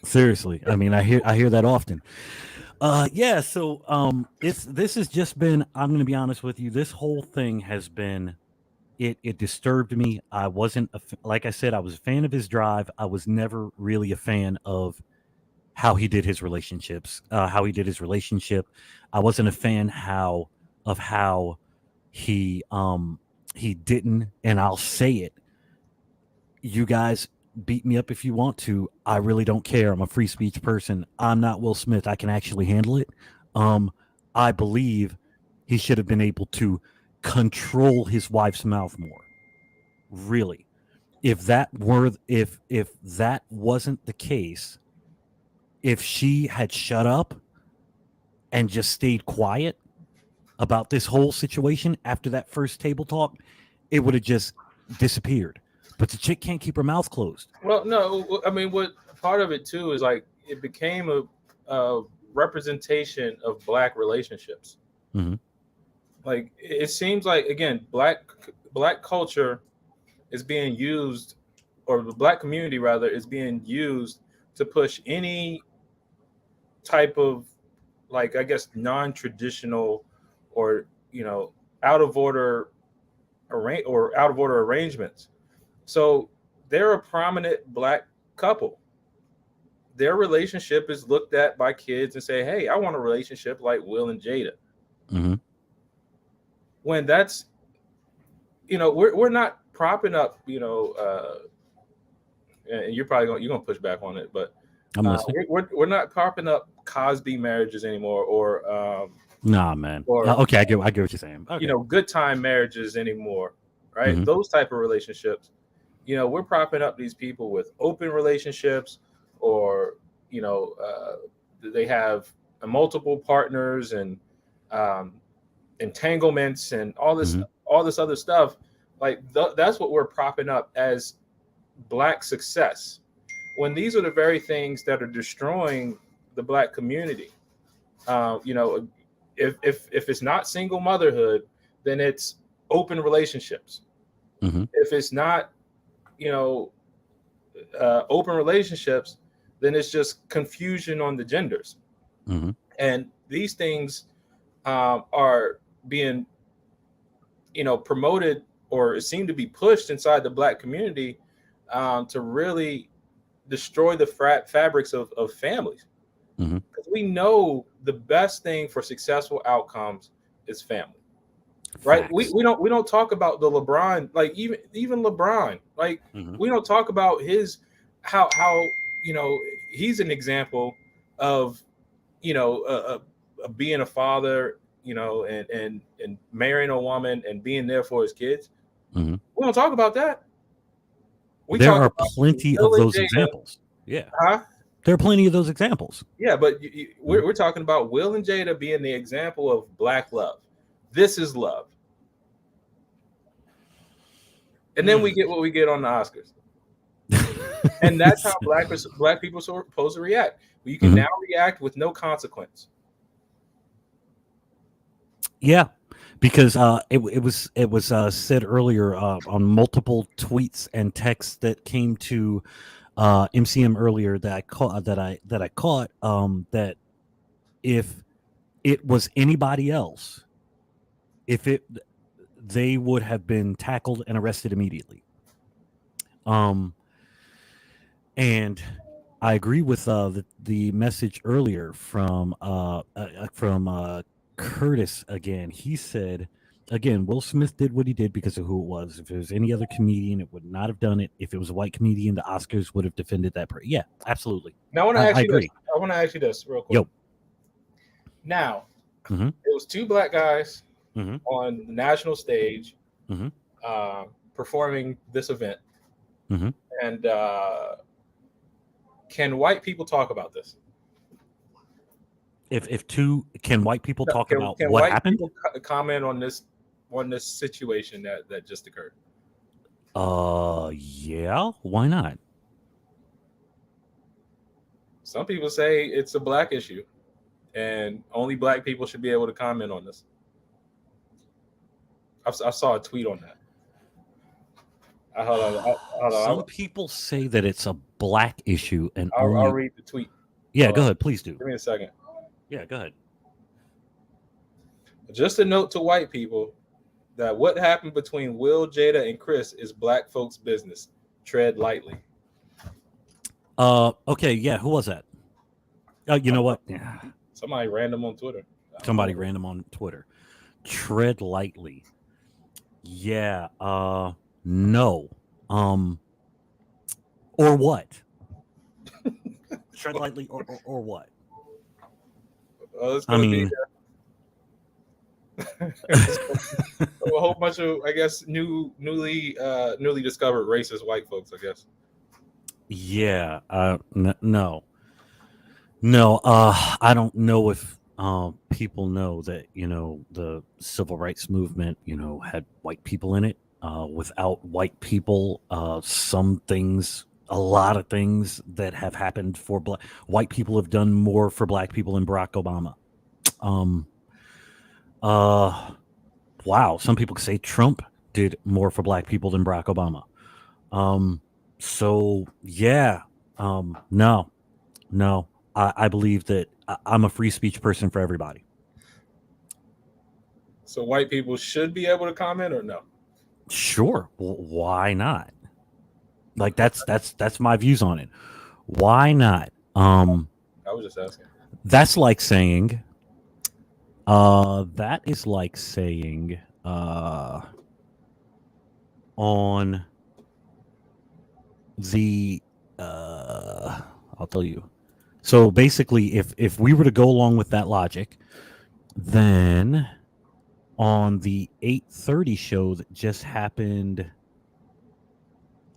Seriously, I hear that often. Yeah. So this has just been. I'm going to be honest with you. This whole thing has been. It disturbed me. I wasn't like I said. I was a fan of his drive. I was never really a fan of how he did his relationships. How he did his relationship. I wasn't a fan of how he didn't, and I'll say it. You guys beat me up if you want to. I really don't care. I'm a free speech person. I'm not Will Smith. I can actually handle it. I believe he should have been able to control his wife's mouth more. Really. If that wasn't the case, if she had shut up and just stayed quiet about this whole situation after that first table talk, it would have just disappeared. But the chick can't keep her mouth closed. Well, no, what part of it too is like it became a representation of Black relationships. Mm-hmm. Like it seems like, again, Black culture is being used, or the Black community rather is being used to push any type of, like, I guess, non-traditional or out of order arrangements. So they're a prominent Black couple. Their relationship is looked at by kids and say, "Hey, I want a relationship like Will and Jada." Mm-hmm. When that's, we're not propping up, and you're probably gonna push back on it, but we're not propping up Cosby marriages anymore, or nah, man. Or, okay, I get what you're saying. Okay. Good time marriages anymore, right? Mm-hmm. Those type of relationships. We're propping up these people with open relationships, or they have multiple partners and entanglements and all this other stuff. Like that's what we're propping up as Black success, when these are the very things that are destroying the Black community. If it's not single motherhood, then it's open relationships. If it's not, open relationships, then it's just confusion on the genders. And these things are being, promoted or seem to be pushed inside the Black community to really destroy the fabrics of families. Because we know the best thing for successful outcomes is family. Right? We don't talk about the LeBron, like even LeBron, like we don't talk about his how he's an example of being a father, and marrying a woman and being there for his kids. We don't talk about that. There are plenty of those examples. Yeah. There are plenty of those examples. Yeah, but we're talking about Will and Jada being the example of Black love. This is love. And then we get what we get on the Oscars. And that's how Black people are supposed to react. You can now react with no consequence. Yeah, because it was said earlier on multiple tweets and texts that came to MCM earlier that I caught that if it was anybody else, they would have been tackled and arrested immediately. And I agree with the message earlier from Curtis again. He said, again, Will Smith did what he did because of who it was. If it was any other comedian, it would not have done it. If it was a white comedian, the Oscars would have defended that. Yeah, absolutely. Now, I want to ask you this real quick. Yo. Now, it was two Black guys on the national stage performing this event. And can white people talk about this? Can white people talk about what happened? Comment on this situation that just occurred. Yeah, why not? Some people say it's a Black issue, and only Black people should be able to comment on this. I saw a tweet on that. Hold on. Some people say that it's a Black issue, and I'll read the tweet. Yeah, go ahead, please do. Give me a second. Yeah, go ahead. Just a note to white people that what happened between Will, Jada, and Chris is Black folks' business. Tread lightly. Okay, yeah, who was that? You know what? Yeah. Somebody random on Twitter. Tread lightly. Yeah, no. Or what? Tread lightly or what? I mean, a whole bunch of, I guess, newly discovered racist white folks, I guess. Yeah. No. I don't know if people know that the civil rights movement had white people in it. Without white people, a lot of things that have happened for white people have done more for Black people than Barack Obama. Wow. Some people say Trump did more for Black people than Barack Obama. So yeah, no, I believe that I'm a free speech person for everybody. So white people should be able to comment or no? Sure. Well, why not? Like that's my views on it. Why not? I was just asking. That's like saying, on the I'll tell you. So basically, if we were to go along with that logic, then on the 8:30 show that just happened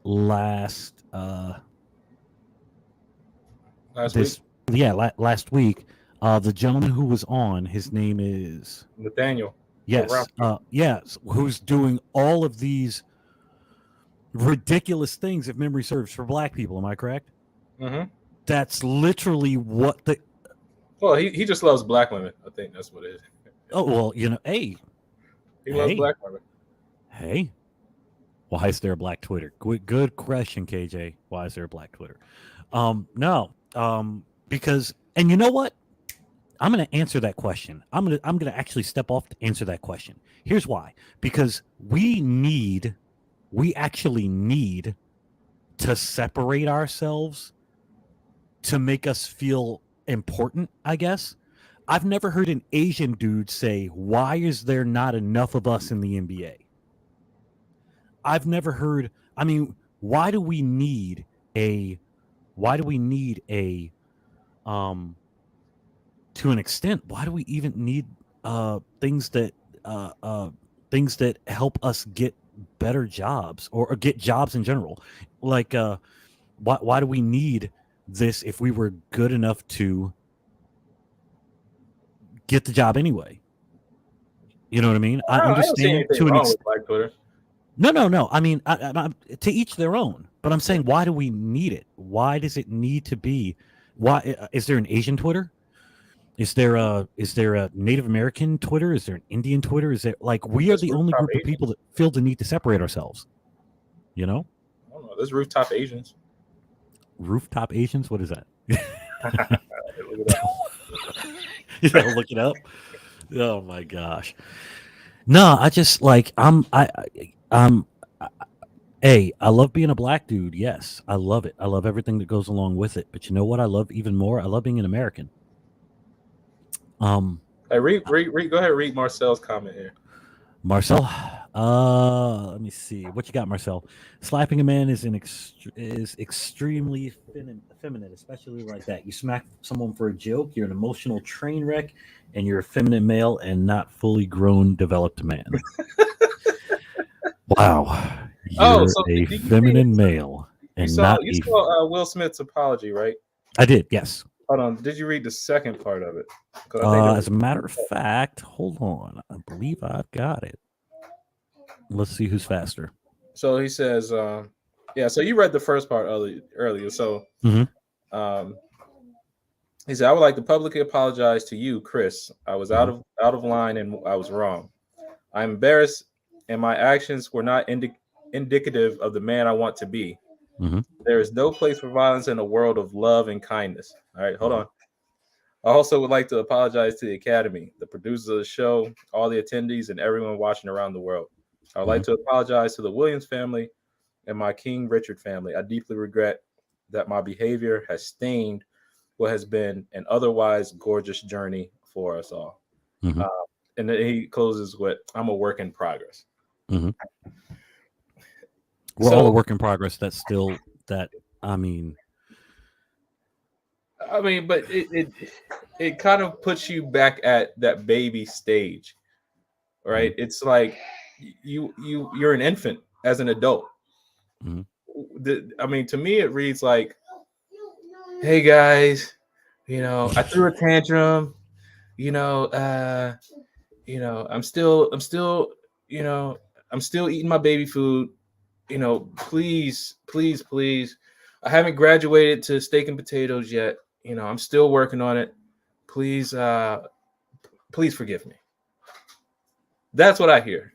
last last week. Last week. The gentleman who was on, his name is Nathaniel. yes, who's doing all of these ridiculous things, if memory serves, for black people. Am I correct? Mm-hmm. That's literally what the. Well, he just loves black women. I think that's what it is. Oh well, hey, He loves black women. Hey, why is there a black Twitter? Good question, KJ. Why is there a black Twitter? No, because, and you know what? I'm going to answer that question. I'm going to actually step off to answer that question. Here's why. Because we actually need to separate ourselves to make us feel important, I guess. I've never heard an Asian dude say, "Why is there not enough of us in the NBA?" I've never heard, I mean, why do we need a to an extent, why do we even need things that help us get better jobs or get jobs in general? Like why do we need this if we were good enough to get the job anyway? You know what I mean? I understand to an extent. Black Twitter. No. I mean, I, to each their own. But I'm saying, why do we need it? Why does it need to be? Why is there an Asian Twitter? Is there a Native American Twitter? Is there an Indian Twitter? Is there, like, we are the only group of people that feel the need to separate ourselves? You know? I don't know. There's rooftop Asians. Rooftop Asians? What is that? Look it up. Oh my gosh. No, I just like I love being a black dude. Yes, I love it. I love everything that goes along with it. But you know what I love even more? I love being an American. Hey, read. Go ahead, read Marcel's comment here. Marcel, let me see what you got, Marcel. Slapping a man is extremely feminine, especially like that. You smack someone for a joke, you're an emotional train wreck, and you're a feminine male and not fully grown, developed man. Wow, you're a feminine male and not. You saw Will Smith's apology, right? I did. Yes. Hold on. Did you read the second part of it? As a matter of fact, hold on. I believe I've got it. Let's see who's faster. So he says, so you read the first part earlier. So he said, I would like to publicly apologize to you, Chris. I was out of line and I was wrong. I'm embarrassed and my actions were not indicative of the man I want to be. There is no place for violence in a world of love and kindness. All right, hold on. I also would like to apologize to the Academy, the producers of the show, all the attendees, and everyone watching around the world. I would like to apologize to the Williams family and my King Richard family. I deeply regret that my behavior has stained what has been an otherwise gorgeous journey for us all. And then he closes with, I'm a work in progress. We're all a work in progress. That's still that. I mean, but it kind of puts you back at that baby stage, right? It's like you're an infant as an adult. To me, it reads like, "Hey guys, I threw a tantrum. I'm still eating my baby food. Please. I haven't graduated to steak and potatoes yet. I'm still working on it. Please forgive me." That's what I hear.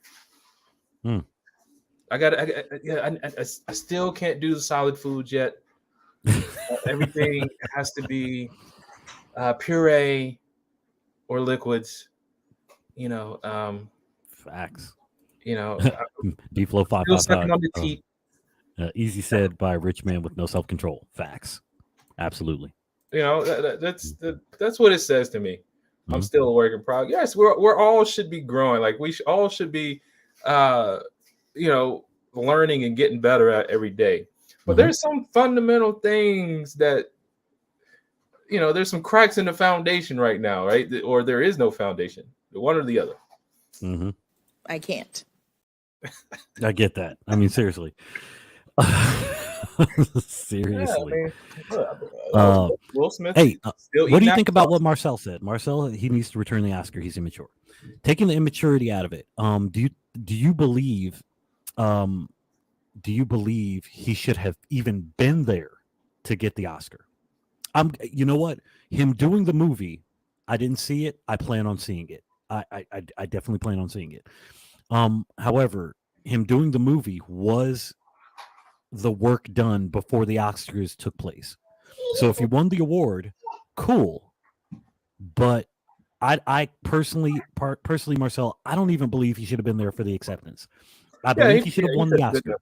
I still can't do the solid foods yet. Everything has to be puree or liquids. Facts. still D-Flow 555. sucking on the teeth. Easy said by a rich man with no self-control. Facts. Absolutely. That's what it says to me. I'm still a work in progress. Yes, we're all should be growing. Like we all should be, learning and getting better at every day. But there's some fundamental things that, there's some cracks in the foundation right now, right? Or there is no foundation. One or the other. I can't. I get that. I mean, seriously. Seriously. Will Smith. Hey, still what do you eating think that about sauce. what Marcel said? Marcel, he needs to return the Oscar. He's immature. Taking the immaturity out of it, do you believe he should have even been there to get the Oscar? You know what? Him doing the movie, I didn't see it. I plan on seeing it. I definitely plan on seeing it. However, him doing the movie was the work done before the Oscars took place. So if he won the award, cool. But I personally, Marcel, I don't even believe he should have been there for the acceptance. I believe he should have won the Oscar.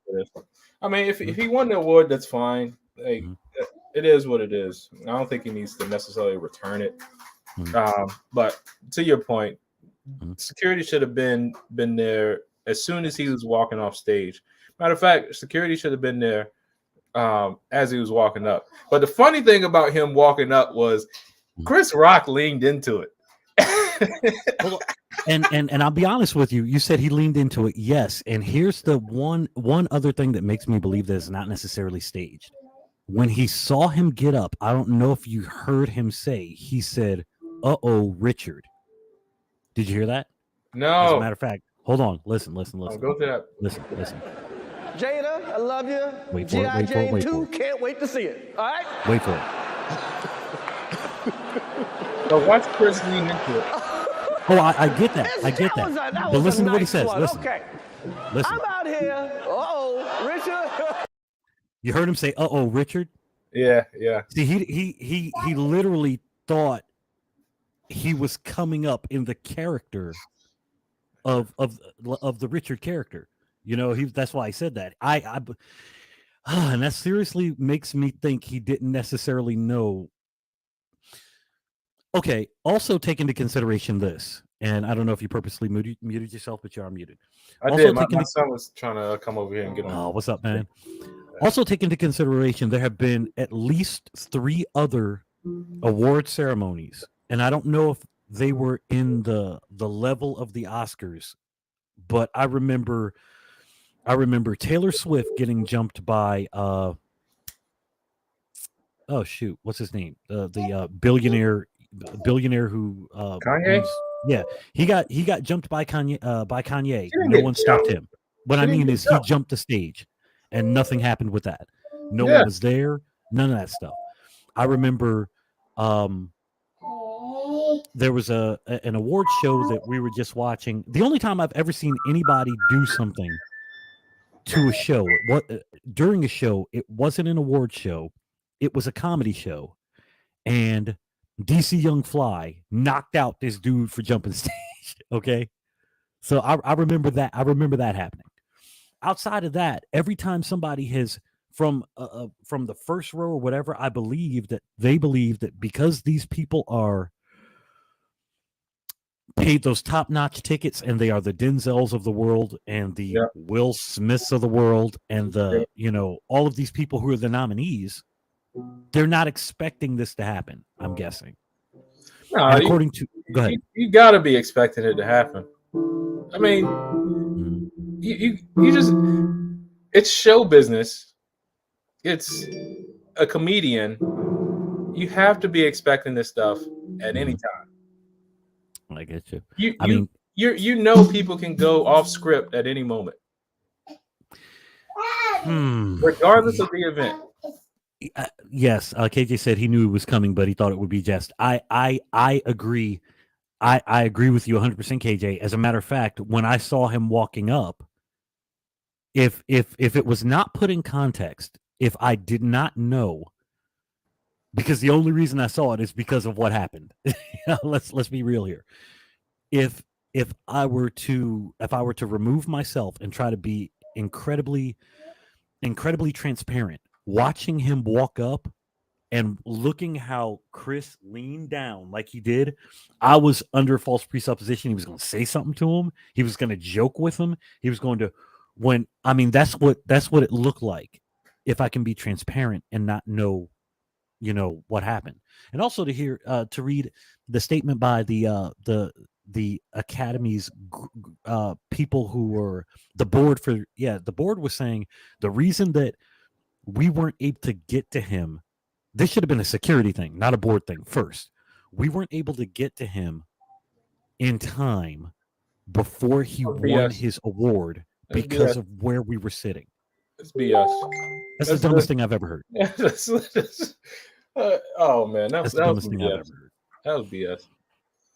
I mean, if he won the award, that's fine. Like, it is what it is. I don't think he needs to necessarily return it. But to your point, security should have been there as soon as he was walking off stage. Matter of fact, security should have been there as he was walking up. But the funny thing about him walking up was Chris Rock leaned into it. Well, and I'll be honest with you. You said he leaned into it, yes. And here's the one other thing that makes me believe that it's not necessarily staged. When he saw him get up, I don't know if you heard him say. He said, "Uh-oh, Richard." Did you hear that? No. As a matter of fact, hold on. Listen. I'll go to that. Listen. Jada, I love you. Wait for it. G.I. Jane 2, can't wait to see it. All right? Wait for it. So watch Chris lean into it. Oh, I get that. But listen to what he says. Listen. Okay. Listen. I'm out here. Uh-oh, Richard. You heard him say, "Uh-oh, Richard." Yeah. See, he literally thought he was coming up in the character of the Richard character. You know, that's why I said that. And that seriously makes me think he didn't necessarily know. Okay. Also take into consideration this, and I don't know if you purposely muted yourself, but you are muted. I also did. My son was trying to come over here and get on. Oh, what's up, man? Also take into consideration there have been at least 3 other award ceremonies, and I don't know if they were in the level of the Oscars, but I remember Taylor Swift getting jumped by oh shoot, what's his name? The billionaire who Kanye? He got jumped by Kanye. No one stopped him. What I mean is he jumped the stage and nothing happened with that. No one was there, none of that stuff. I remember there was an award show that we were just watching. The only time I've ever seen anybody do something to a show, during a show, it wasn't an award show, it was a comedy show, and DC Young Fly knocked out this dude for jumping stage. Okay, so I remember that. I remember that happening. Outside of that, every time somebody has from the first row or whatever, I believe that they believe that because these people are paid those top-notch tickets and they are the Denzels of the world and the Will Smiths of the world and the all of these people who are the nominees, they're not expecting this to happen, I'm guessing. No, and according to go ahead. You got to be expecting it to happen. I mean, you just, it's show business. It's a comedian. You have to be expecting this stuff at any time. I get you. I mean, people can go off script at any moment, regardless of the event. Yes, KJ said he knew it was coming, but he thought it would be jest. I agree. I agree with you 100%, KJ. As a matter of fact, when I saw him walking up, if it was not put in context, if I did not know, because the only reason I saw it is because of what happened. Let's be real here. If I were to remove myself and try to be incredibly transparent, watching him walk up and looking how Chris leaned down like he did, I was under false presupposition he was going to say something to him. He was going to joke with him. He was going to that's what it looked like. If I can be transparent and not know, what happened. And also to read the statement by the Academy's people who were the board was saying the reason that We weren't able to get to him. This should have been a security thing, not a board thing first. We weren't able to get to him in time before he That's won BS. his award That's because BS. of where we were sitting. It's BS. That's the dumbest thing I've ever heard. Oh man, That's the dumbest thing I've ever heard. That was BS.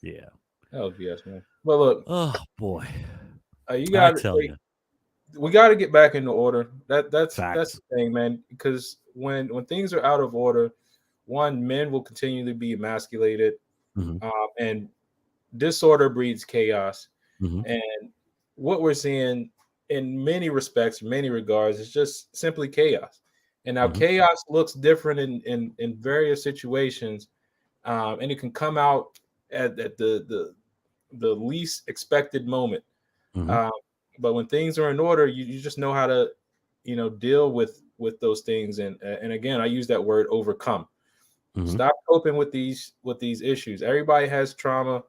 Yeah. That was BS, man. But look, oh boy, you got to tell you, we got to get back into order. That's the thing, man. Because when things are out of order, one, men will continue to be emasculated, and disorder breeds chaos. And what we're seeing, in many respects, many regards, is just simply chaos. And now chaos looks different in various situations, and it can come out at the least expected moment. But when things are in order, you just know how to, deal with those things. And again, I use that word, overcome. Stop coping with these issues. Everybody has trauma.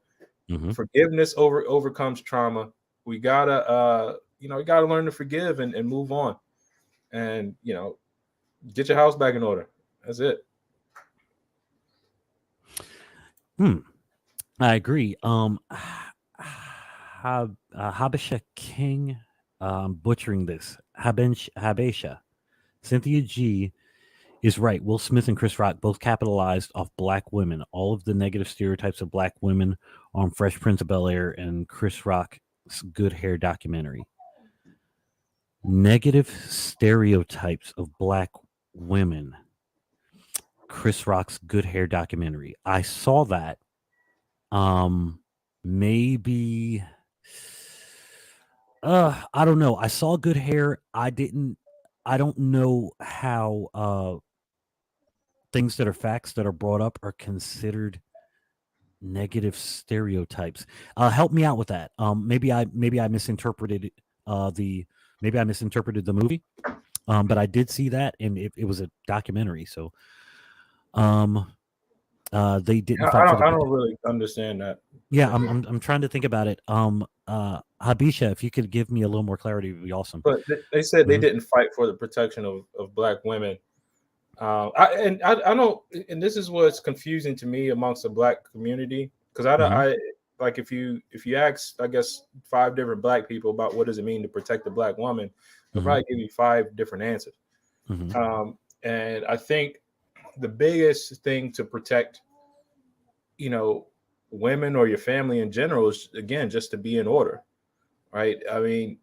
Forgiveness overcomes trauma. We gotta learn to forgive and move on, and get your house back in order. That's it. I agree. Habesha King, butchering this. Habesha. Cynthia G is right. Will Smith and Chris Rock both capitalized off black women. All of the negative stereotypes of black women on Fresh Prince of Bel-Air and Chris Rock's Good Hair documentary. Negative stereotypes of black women. Chris Rock's Good Hair documentary. I saw that. Maybe I don't know. I saw Good Hair. I don't know how things that are facts that are brought up are considered negative stereotypes. Help me out with that. Maybe I misinterpreted the movie. But I did see that, and it was a documentary. So they didn't. I don't really understand that. Yeah, I'm trying to think about it. Habesha, if you could give me a little more clarity, it would be awesome. But they said they didn't fight for the protection of black women. I don't, and this is what's confusing to me amongst the black community, because I like if you ask, I guess, 5 different black people about what does it mean to protect the black woman, they'll probably give you 5 different answers. And I think the biggest thing to protect, women or your family in general is, again, just to be in order, right? I mean,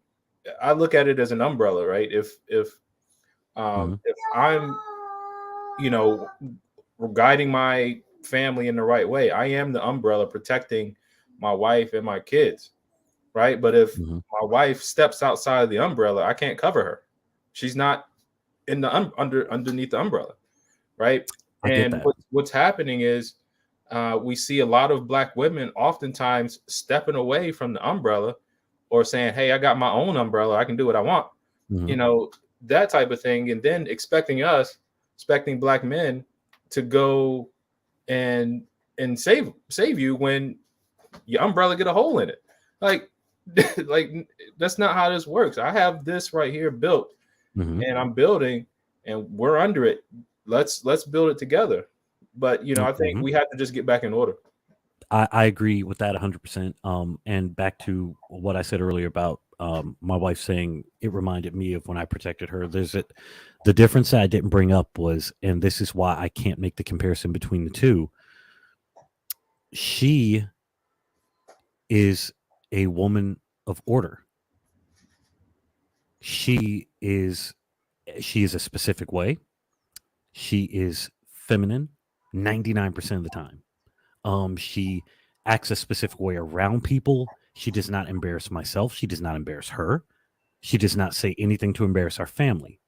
I look at it as an umbrella, right? If I'm, guiding my family in the right way, I am the umbrella protecting my wife and my kids, right? But if my wife steps outside of the umbrella, I can't cover her. She's not in the underneath the umbrella, right? And what's happening is we see a lot of black women oftentimes stepping away from the umbrella, or saying, "Hey, I got my own umbrella. I can do what I want," that type of thing, and then expecting black men to go and save you when your umbrella get a hole in it. Like that's not how this works. I have this right here built, and I'm building, and we're under it. Let's build it together. But I think we have to just get back in order. I agree with that 100%. And back to what I said earlier about my wife saying it reminded me of when I protected her. The difference that I didn't bring up was, and this is why I can't make the comparison between the two. She is a woman of order. She is a specific way. She is feminine 99% of the time. She acts a specific way around people. She does not embarrass myself. She does not embarrass her. She does not say anything to embarrass our family.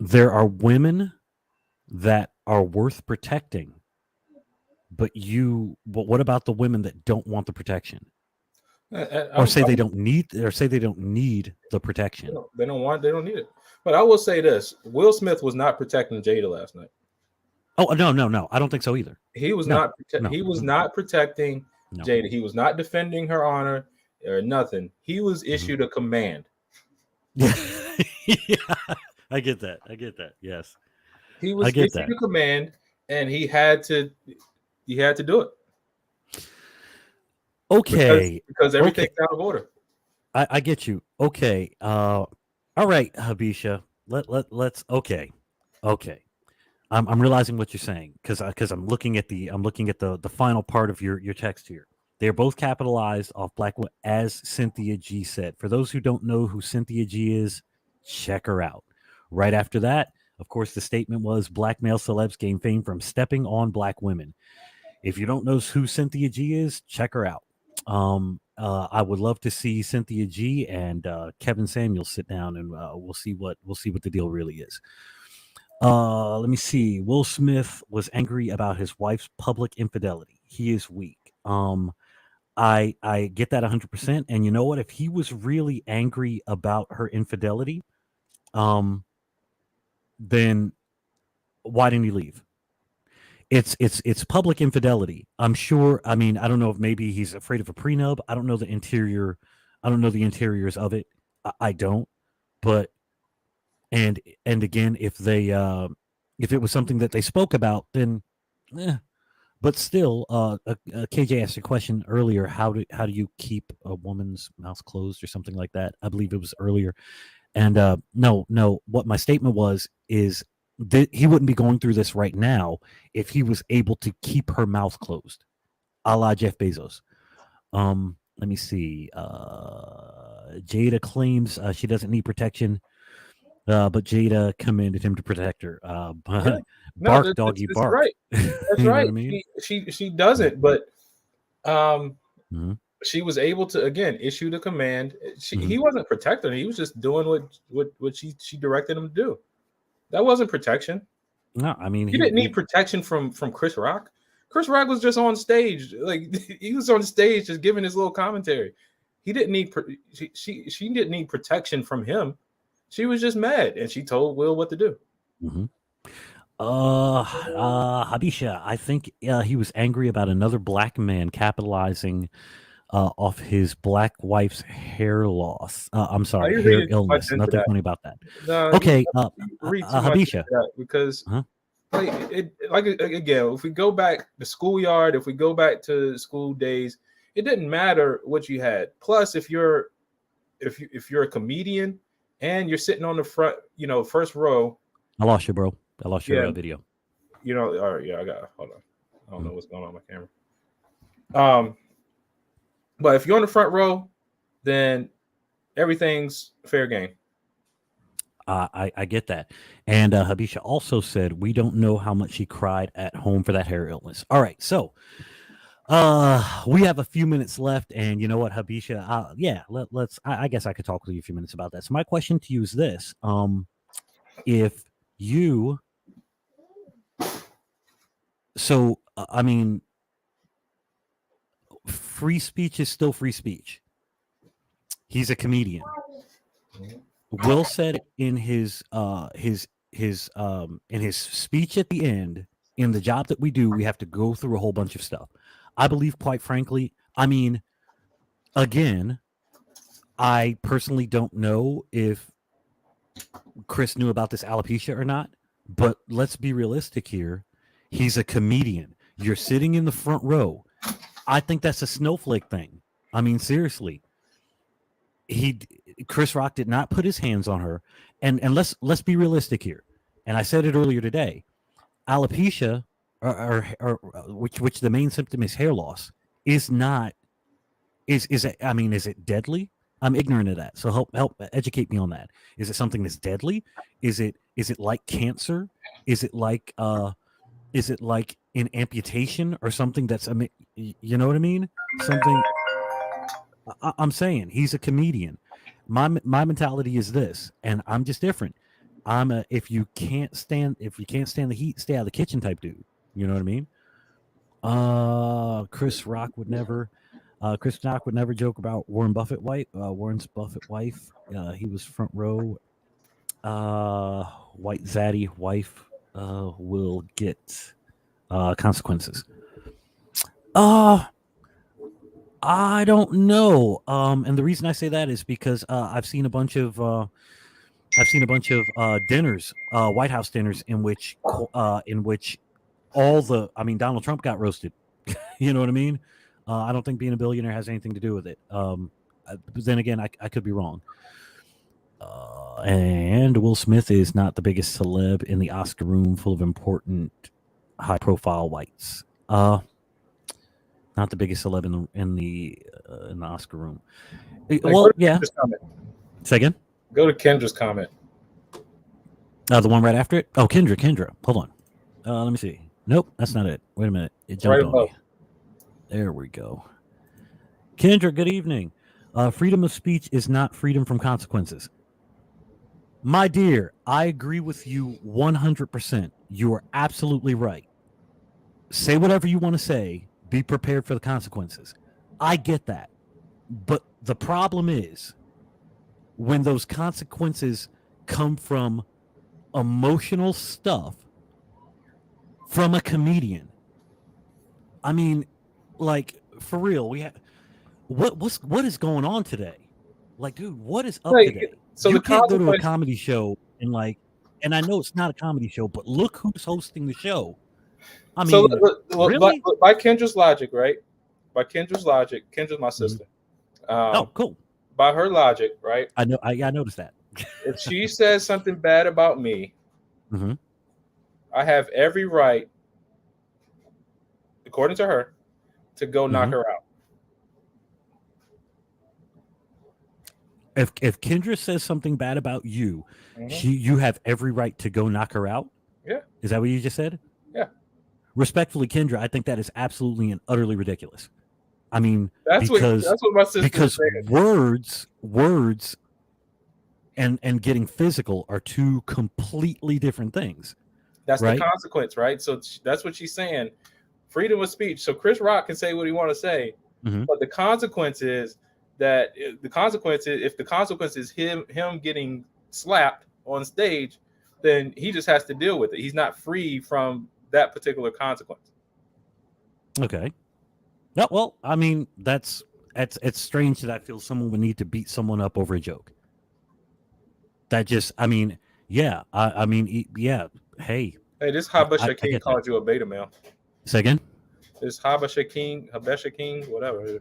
There are women that are worth protecting, but what about the women that don't want the protection? Or say they don't need the protection. They don't need it. But I will say this: Will Smith was not protecting Jada last night. Oh, no. I don't think so either. He was not protecting Jada. He was not defending her honor or nothing. He was issued a command. Yeah, I get that. Yes, He I was get issued that. a command, and he had to do it Okay, because okay, everything's out of order. I get you. Okay, all right, Habisha. Let's. Okay. I'm realizing what you're saying because I'm looking at the final part of your text here. They're both capitalized off black as Cynthia G said. For those who don't know who Cynthia G is, check her out. Right after that, of course, the statement was black male celebs gain fame from stepping on black women. If you don't know who Cynthia G is, check her out. I would love to see Cynthia G and Kevin Samuels sit down and we'll see what the deal really is. Let me see. Will Smith was angry about his wife's public infidelity. He is weak. I get that 100%. And you know what? If he was really angry about her infidelity, then why didn't he leave? It's public infidelity. I'm sure. I mean, I don't know if maybe he's afraid of a prenup. I don't know the interior. I don't know the interiors of it. I don't. But and again, if it was something that they spoke about, then but still, KJ asked a question earlier. How do you keep a woman's mouth closed or something like that? I believe it was earlier. And no. What my statement was is that he wouldn't be going through this right now if he was able to keep her mouth closed, a la Jeff Bezos. Let me see. Jada claims she doesn't need protection. But Jada commended him to protect her. Yeah. No, Bark, doggy, that's bark. right. That's You know what right. I mean? She doesn't, but Mm-hmm. she was able to again issue the command. Mm-hmm. He wasn't protecting her. He was just doing what she directed him to do. That wasn't protection. No, I mean You didn't need protection from Chris Rock. Chris Rock was just on stage, like he was on stage just giving his little commentary. He didn't need she didn't need protection from him. She was just mad, and she told Will what to do. Mm-hmm. Habisha, I think he was angry about another black man capitalizing off his black wife's hair loss. I'm Now, sorry, you're hair reading too much illness. into Nothing that. funny about that. No, Okay, you read too much into Habisha. that because Huh? like again, if we go back the schoolyard, if we go back to school days, it didn't matter what you had. Plus, if you're a comedian and you're sitting on the front, first row. I lost you, bro. I lost your Yeah, video. all right, yeah, hold on. I don't know what's going on with my camera. But if you're on the front row, then everything's fair game. I get that. And Habisha also said, we don't know how much she cried at home for that hair illness. All right. So we have a few minutes left. And you know what, Habisha? Yeah, let's, I guess I could talk with you a few minutes about that. So my question to you is this. If you, I mean, free speech is still free speech. He's a comedian. Will said in his speech at the end, in the job that we do, we have to go through a whole bunch of stuff. I believe, quite frankly, I mean, again, I personally don't know if Chris knew about this alopecia or not, but let's be realistic here. He's a comedian. You're sitting in the front row. I think that's a snowflake thing. I mean, seriously. Chris Rock did not put his hands on her, and let's be realistic here. And I said it earlier today. Alopecia, or which the main symptom is hair loss, is not is it? I mean, is it deadly? I'm ignorant of that, so help educate me on that. Is it something that's deadly? Is it like cancer? Is it like an amputation or something that's you know what I mean? Something. I'm saying he's a comedian. My mentality is this, and I'm just different. If you can't stand the heat, stay out of the kitchen type dude. You know what I mean? Chris Rock would never joke about Warren Buffett wife. Warren's Buffett wife. He was front row. White zaddy wife will get consequences. I don't know. And the reason I say that is because I've seen a bunch of I've seen a bunch of dinners, White House dinners, in which Donald Trump got roasted. You know what I mean? I don't think being a billionaire has anything to do with it. But then again, I could be wrong. And Will Smith is not the biggest celeb in the Oscar room full of important, high-profile whites. Not the biggest celeb in the Oscar room. Well, yeah. Say again. Go to Kendra's comment. The one right after it. Oh, Kendra. Hold on. Let me see. Nope, that's not it. Wait a minute. It jumped on me. There we go. Kendra, good evening. Freedom of speech is not freedom from consequences. My dear, I agree with you 100%. You are absolutely right. Say whatever you want to say. Be prepared for the consequences. I get that. But the problem is when those consequences come from emotional stuff from a comedian. I mean, like, for real, what is going on today? Like, dude, what is up today? So you can't go to a comedy show and I know it's not a comedy show, but look who's hosting the show. I mean, so really? by Kendra's logic, right? By Kendra's logic, Kendra's my sister. Oh, cool. By her logic, right? I know. I noticed that. If she says something bad about me, I have every right, according to her, to go knock her out. If Kendra says something bad about you, you have every right to go knock her out? Yeah. Is that what you just said? Yeah. Respectfully, Kendra, I think that is absolutely and utterly ridiculous. I mean, that's what my sister because words and getting physical are two completely different things. That's right? The consequence, right? So that's what she's saying. Freedom of speech. So Chris Rock can say what he want to say, but the consequence is that if the consequence is him getting slapped on stage, then he just has to deal with it. He's not free from that particular consequence. Okay. Yeah, well, I mean, it's strange that I feel someone would need to beat someone up over a joke. That just, I mean, yeah, yeah. Hey, this Habesha King called you a beta male. Say again. This Habesha King, whatever.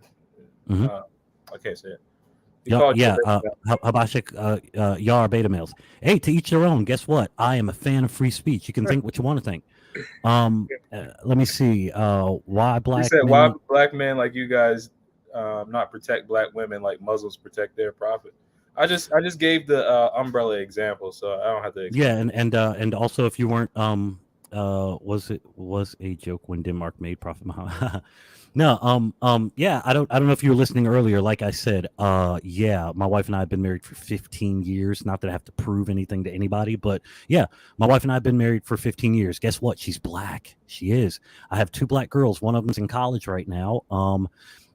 I can't say it. Habashik, y'all are beta males. Hey, to each their own. Guess what? I am a fan of free speech. You can think what you want to think. Let me see. Why black men like you guys not protect black women like Muslims protect their prophet? I just gave the umbrella example, so I don't have to explain. Yeah, and also if you weren't was a joke when Denmark made Prophet Muhammad. No, yeah, I don't know if you were listening earlier. Like I said, yeah, my wife and I have been married for 15 years. Not that I have to prove anything to anybody, but yeah, my wife and I have been married for 15 years. Guess what? She's black. She is. I have 2 black girls. One of them's in college right now.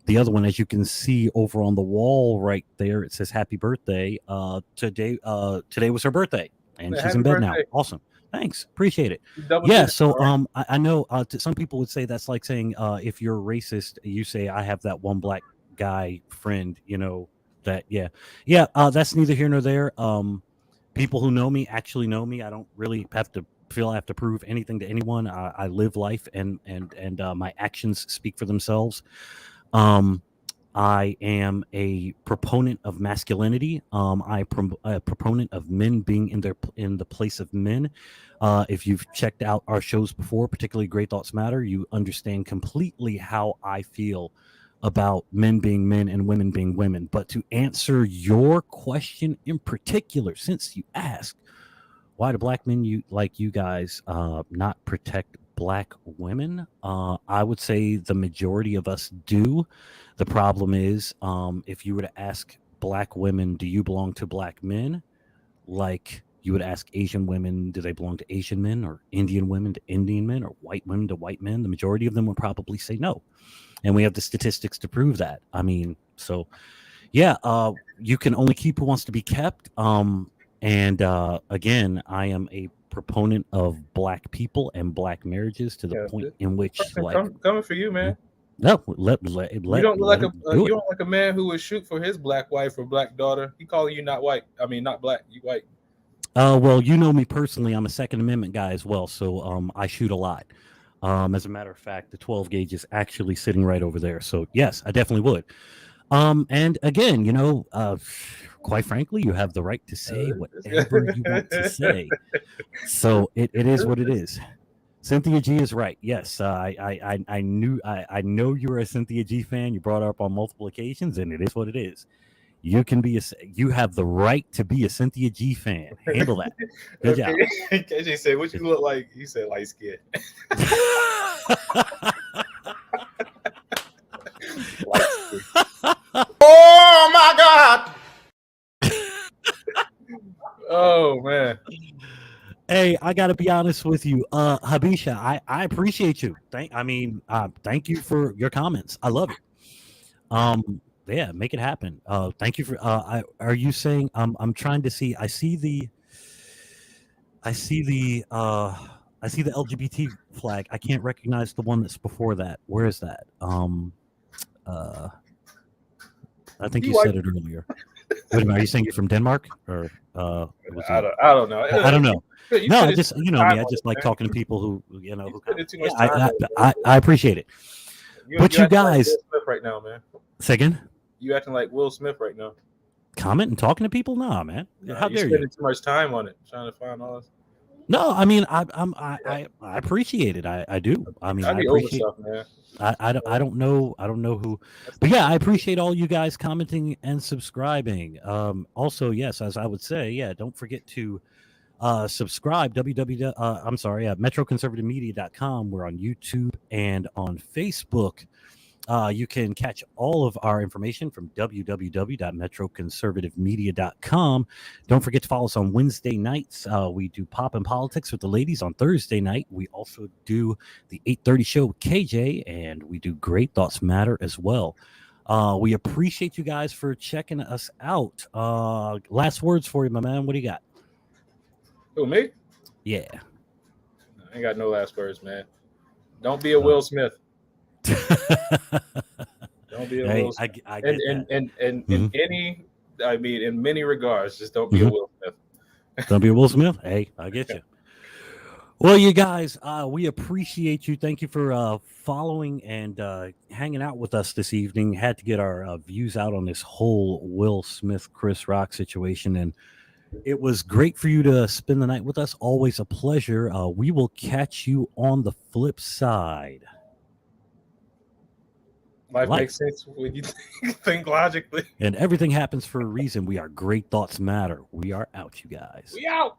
The other one, as you can see over on the wall right there, it says happy birthday. Today was her birthday, and she's in bed now. Awesome. Thanks. Appreciate it. Yeah. So I know some people would say that's like saying if you're racist, you say I have that one black guy friend, you know, that. Yeah. That's neither here nor there. People who know me actually know me. I don't really have to feel I have to prove anything to anyone. I live life and my actions speak for themselves. I am a proponent of masculinity. I'm a proponent of men being in the place of men. If you've checked out our shows before, particularly Great Thoughts Matter, you understand completely how I feel about men being men and women being women. But to answer your question in particular, since you asked, why do black men like you guys not protect black women? I would say the majority of us do. The problem is, if you were to ask black women, do you belong to black men? Like you would ask Asian women, do they belong to Asian men, or Indian women to Indian men, or white women to white men? The majority of them would probably say no. And we have the statistics to prove that. I mean, so yeah, you can only keep who wants to be kept. And again, I am a proponent of black people and black marriages to the point in which coming for you, man. No, you don't look like a man who would shoot for his black wife or black daughter. He calling you not white. I mean, not black. You white. Well, you know me personally. I'm a Second Amendment guy as well, so I shoot a lot. As a matter of fact, the 12 gauge is actually sitting right over there. So yes, I definitely would. And again, quite frankly, you have the right to say whatever you want to say. So it is what it is. Cynthia G is right. Yes, I know you're a Cynthia G fan. You brought her up on multiple occasions, and it is what it is. You have the right to be a Cynthia G fan. Handle that. Good job. KJ said, "What you look like?" He said, "Light skin." Oh my God! Oh man. Hey, I gotta be honest with you, Habisha. I appreciate you. Thank you for your comments. I love it. Yeah, make it happen. Thank you for. Are you saying? I'm trying to see. I see the LGBT flag. I can't recognize the one that's before that. Where is that? I think you said it earlier. Wait a minute, are you saying you're from Denmark or I don't know. I don't know. No, I just me. I just like talking to people who who spending too much time. I appreciate it. But you guys, like Will Smith right now, man. Say again? You acting like Will Smith right now. Comment and talking to people? Nah, man. How dare you? Spending too much time on it, trying to find all this. No, I mean I appreciate it. I do. I mean I appreciate stuff, man. I don't know who, but yeah, I appreciate all you guys commenting and subscribing. Also, yes, as I would say, yeah, don't forget to subscribe metroconservativemedia.com. We're on YouTube and on Facebook. You can catch all of our information from www.metroconservativemedia.com. Don't forget to follow us on Wednesday nights. We do Pop and Politics with the ladies on Thursday night. We also do the 8:30 show with KJ, and we do Great Thoughts Matter as well. We appreciate you guys for checking us out. Last words for you, my man. What do you got? Who, me? Yeah. I ain't got no last words, man. Don't be a Will Smith. Don't be a Will Smith. I get in any, I mean, in many regards, just don't be a Will Smith. Don't be a Will Smith. Hey, I get you. Well, you guys, we appreciate you. Thank you for following and hanging out with us this evening. Had to get our views out on this whole Will Smith, Chris Rock situation, and it was great for you to spend the night with us. Always a pleasure. We will catch you on the flip side. Life makes sense when you think logically. And everything happens for a reason. We are Great Thoughts Matter. We are out, you guys. We out.